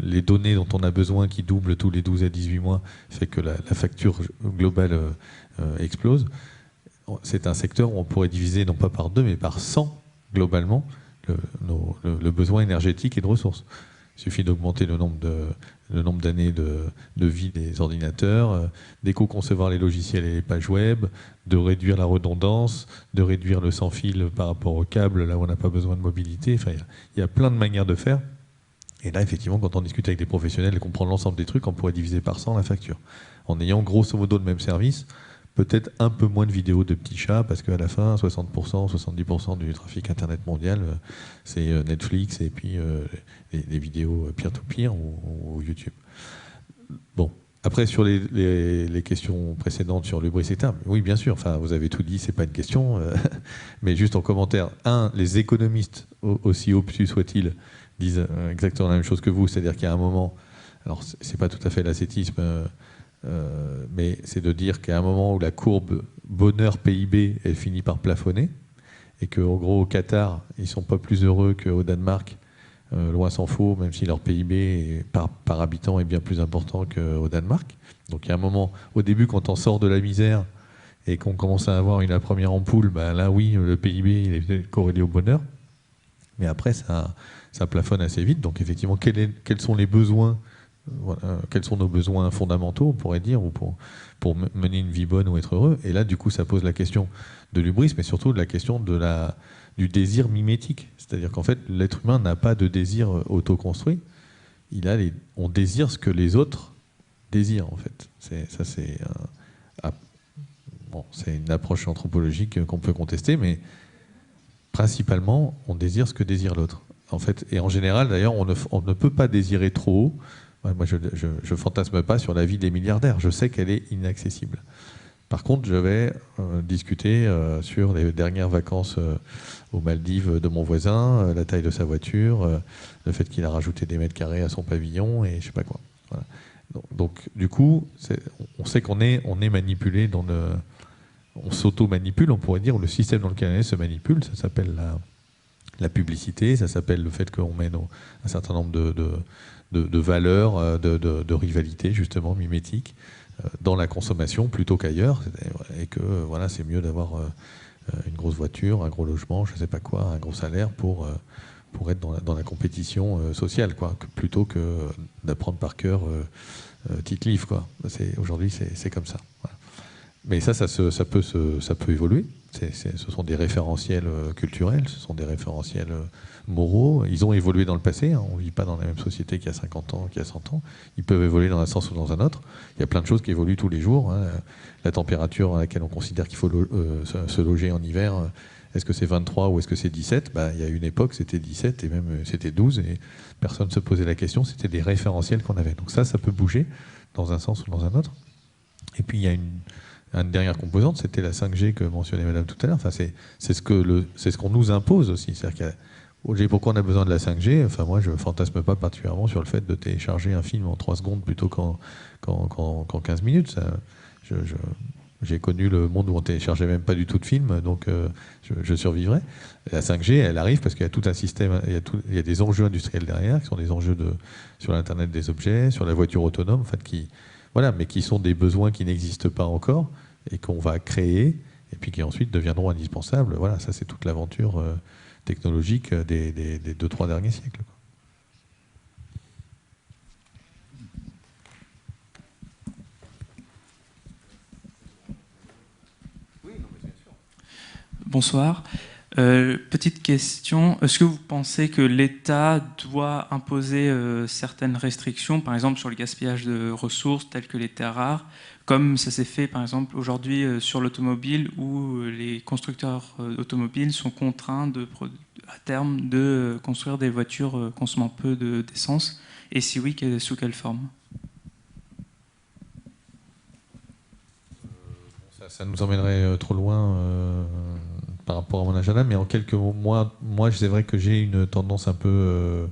les données dont on a besoin qui doublent tous les 12 à 18 mois, fait que la facture globale explose. C'est un secteur où on pourrait diviser non pas par 2 mais par 100 globalement le besoin énergétique et de ressources. Il suffit d'augmenter le nombre d'années de vie des ordinateurs, d'éco-concevoir les logiciels et les pages web, de réduire la redondance, de réduire le sans-fil par rapport au câble, là où on n'a pas besoin de mobilité. Enfin, il y a plein de manières de faire. Et là, effectivement, quand on discute avec des professionnels et qu'on prend l'ensemble des trucs, on pourrait diviser par 100 la facture. En ayant grosso modo le même service, peut-être un peu moins de vidéos de petits chats, parce qu'à la fin, 60%, 70% du trafic Internet mondial, c'est Netflix et puis les vidéos peer-to-peer ou YouTube. Bon, après, sur les questions précédentes sur l'hubris, etc., oui, bien sûr, enfin, vous avez tout dit, c'est pas une question, mais juste en commentaire, les économistes, aussi obtus soient-ils, disent exactement la même chose que vous, c'est-à-dire qu'il y a un moment, alors c'est pas tout à fait l'ascétisme, mais c'est de dire qu'à un moment où la courbe bonheur PIB, elle finit par plafonner, et qu'en gros au Qatar, ils sont pas plus heureux qu'au Danemark, loin s'en faut, même si leur PIB par habitant est bien plus important qu'au Danemark. Donc il y a un moment, au début, quand on sort de la misère et qu'on commence à avoir la première ampoule, ben là oui, le PIB il est corrélé au bonheur. Mais après, ça plafonne assez vite. Donc effectivement, quels sont les besoins, quels sont nos besoins fondamentaux, on pourrait dire, ou pour mener une vie bonne ou être heureux. Et là, du coup, ça pose la question de l'hubris, mais surtout de la question du désir mimétique. C'est-à-dire qu'en fait, l'être humain n'a pas de désir autoconstruit. On désire ce que les autres désirent, en fait. C'est une approche anthropologique qu'on peut contester, mais principalement, on désire ce que désire l'autre. En fait, et en général, d'ailleurs, on ne peut pas désirer trop haut. Moi, je fantasme pas sur la vie des milliardaires. Je sais qu'elle est inaccessible. Par contre, je vais discuter sur les dernières vacances aux Maldives de mon voisin, la taille de sa voiture, le fait qu'il a rajouté des mètres carrés à son pavillon et je sais pas quoi. Voilà. Donc, du coup, on sait qu'on est manipulé on s'auto-manipule, on pourrait dire, ou le système dans lequel on est se manipule. Ça s'appelle la publicité, ça s'appelle le fait qu'on mène un certain nombre de valeurs, de rivalité, justement, mimétiques, dans la consommation plutôt qu'ailleurs, et que voilà, c'est mieux d'avoir une grosse voiture, un gros logement, je ne sais pas quoi, un gros salaire pour être dans la compétition sociale, quoi, plutôt que d'apprendre par cœur Tite-Livre, quoi. Aujourd'hui, c'est comme ça. Voilà. Mais ça peut évoluer. Ce sont des référentiels culturels, ce sont des référentiels moraux. Ils ont évolué dans le passé. Hein. On ne vit pas dans la même société qu'il y a 50 ans, qu'il y a 100 ans. Ils peuvent évoluer dans un sens ou dans un autre. Il y a plein de choses qui évoluent tous les jours. Hein. La température à laquelle on considère qu'il faut se loger en hiver, est-ce que c'est 23 ou est-ce que c'est 17 ? Il y a une époque, c'était 17 et même c'était 12 et personne ne se posait la question. C'était des référentiels qu'on avait. Donc ça peut bouger dans un sens ou dans un autre. Et puis il y a une dernière composante, c'était la 5G que mentionnait Madame tout à l'heure. Enfin, c'est ce qu'on nous impose aussi. C'est-à-dire pourquoi on a besoin de la 5G ? Enfin, moi, je ne fantasme pas particulièrement sur le fait de télécharger un film en 3 secondes plutôt qu'en 15 minutes. J'ai connu le monde où on ne téléchargeait même pas du tout de films, donc je survivrais. La 5G, elle arrive parce qu'il y a tout un système, il y a des enjeux industriels derrière, qui sont des enjeux sur l'Internet des objets, sur la voiture autonome, en fait, mais qui sont des besoins qui n'existent pas encore et qu'on va créer et puis qui ensuite deviendront indispensables. Voilà, ça c'est toute l'aventure technologique des 2-3 derniers siècles. Bonsoir. Petite question, est-ce que vous pensez que l'État doit imposer certaines restrictions, par exemple sur le gaspillage de ressources telles que les terres rares, comme ça s'est fait par exemple aujourd'hui sur l'automobile où les constructeurs automobiles sont contraints à terme de construire des voitures consommant peu d'essence, et si oui, sous quelle forme ? Ça nous emmènerait trop loin par rapport à mon agenda, mais en quelques mots, moi c'est vrai que j'ai une tendance un peu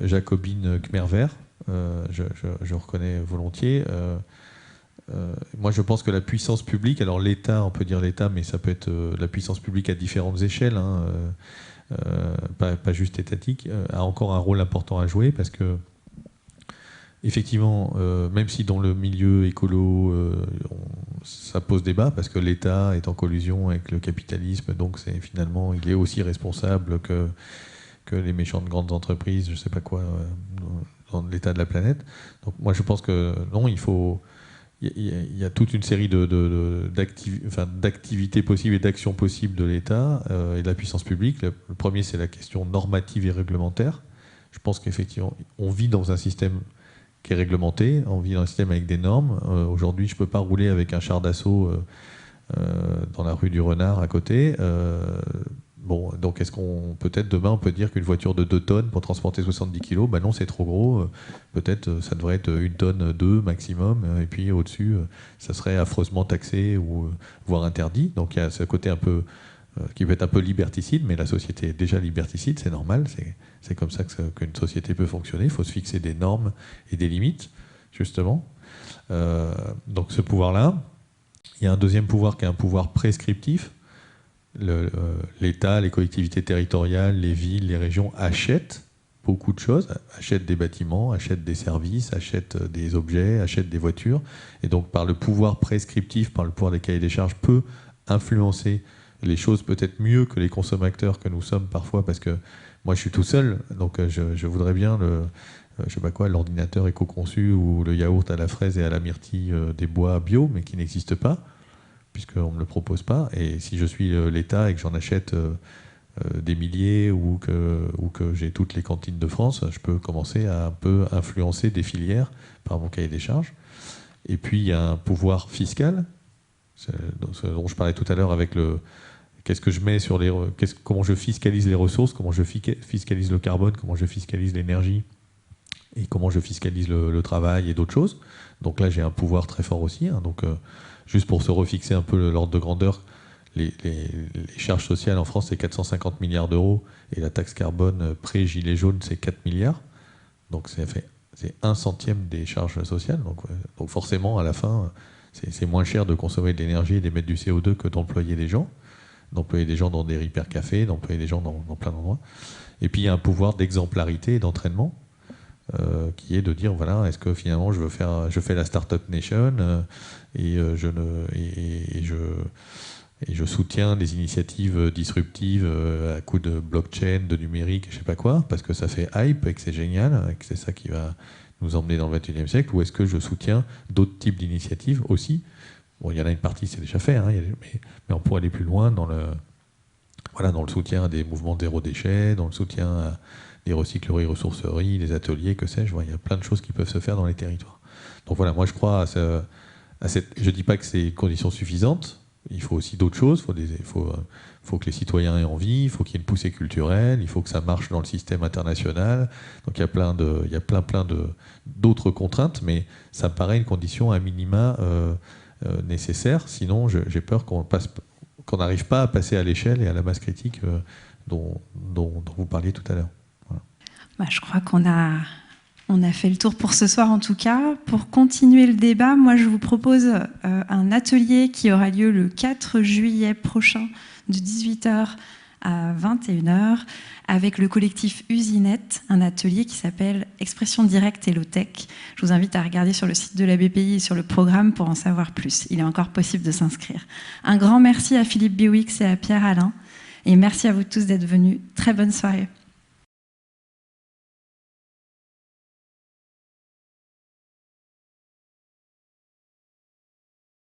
jacobine Khmer vert, je reconnais volontiers. Moi je pense que la puissance publique, alors l'État, on peut dire l'État, mais ça peut être la puissance publique à différentes échelles, hein, pas juste étatique, a encore un rôle important à jouer parce que effectivement, même si dans le milieu écolo, ça pose débat, parce que l'État est en collusion avec le capitalisme, donc finalement, il est aussi responsable que les méchantes grandes entreprises, je ne sais pas quoi, dans l'état de la planète. Donc moi, je pense que non, il y a toute une série d'activités possibles et d'actions possibles de l'État et de la puissance publique. Le premier, c'est la question normative et réglementaire. Je pense qu'effectivement, on vit dans un système qui est réglementé, on vit dans un système avec des normes. Aujourd'hui, je ne peux pas rouler avec un char d'assaut dans la rue du Renard à côté. Donc est-ce qu'on peut-être demain on peut dire qu'une voiture de 2 tonnes pour transporter 70 kilos, non, c'est trop gros. Peut-être ça devrait être 1 tonne 2 maximum, et puis au-dessus, ça serait affreusement taxé ou voire interdit. Donc il y a ce côté un peu qui peut être un peu liberticide, mais la société est déjà liberticide, c'est normal, c'est comme ça qu'une société peut fonctionner. Il faut se fixer des normes et des limites, justement. Donc ce pouvoir-là, il y a un deuxième pouvoir qui est un pouvoir prescriptif. L'État, les collectivités territoriales, les villes, les régions achètent beaucoup de choses, achètent des bâtiments, achètent des services, achètent des objets, achètent des voitures, et donc par le pouvoir prescriptif, par le pouvoir des cahiers des charges, peut influencer les choses peut-être mieux que les consommateurs que nous sommes parfois, parce que moi je suis tout seul, donc je voudrais bien je sais pas quoi, l'ordinateur éco-conçu ou le yaourt à la fraise et à la myrtille des bois bio, mais qui n'existe pas, puisqu'on ne me le propose pas. Et si je suis l'État et que j'en achète des milliers ou que j'ai toutes les cantines de France, je peux commencer à un peu influencer des filières par mon cahier des charges. Et puis il y a un pouvoir fiscal, ce dont je parlais tout à l'heure avec qu'est-ce que je mets sur comment je fiscalise les ressources, comment je fiscalise le carbone, comment je fiscalise l'énergie et comment je fiscalise le travail et d'autres choses. Donc là j'ai un pouvoir très fort aussi. Donc juste pour se refixer un peu l'ordre de grandeur, les charges sociales en France c'est 450 milliards d'euros et la taxe carbone pré-gilet jaune c'est 4 milliards. Donc c'est 1/100 des charges sociales. Donc forcément à la fin c'est moins cher de consommer de l'énergie et d'émettre du CO2 que d'employer des gens dans des hypercafés, d'employer des gens dans plein d'endroits. Et puis il y a un pouvoir d'exemplarité et d'entraînement qui est de dire voilà, est-ce que finalement je fais la Startup Nation et je soutiens des initiatives disruptives à coup de blockchain, de numérique, je sais pas quoi, parce que ça fait hype et que c'est génial, et que c'est ça qui va nous emmener dans le XXIe siècle, ou est-ce que je soutiens d'autres types d'initiatives aussi? Bon, il y en a une partie, c'est déjà fait, mais on pourrait aller plus loin dans le soutien à des mouvements zéro déchet, dans le soutien à des recycleries, ressourceries, des ateliers, que sais-je. Il y a plein de choses qui peuvent se faire dans les territoires. Donc voilà, moi je crois à cette... Je ne dis pas que c'est une condition suffisante, il faut aussi d'autres choses, il faut que les citoyens aient envie, il faut qu'il y ait une poussée culturelle, il faut que ça marche dans le système international. Donc il y a plein d'autres contraintes, mais ça me paraît une condition à minima nécessaire, sinon j'ai peur qu'on n'arrive pas à passer à l'échelle et à la masse critique dont vous parliez tout à l'heure. Voilà. Je crois qu'on a fait le tour pour ce soir en tout cas. Pour continuer le débat, moi je vous propose un atelier qui aura lieu le 4 juillet prochain de 18h à 21h avec le collectif Usinette, un atelier qui s'appelle Expression directe et low-tech. Je vous invite à regarder sur le site de la BPI et sur le programme pour en savoir plus. Il est encore possible de s'inscrire. Un grand merci à Philippe Biwix et à Pierre Alain et merci à vous tous d'être venus. Très bonne soirée.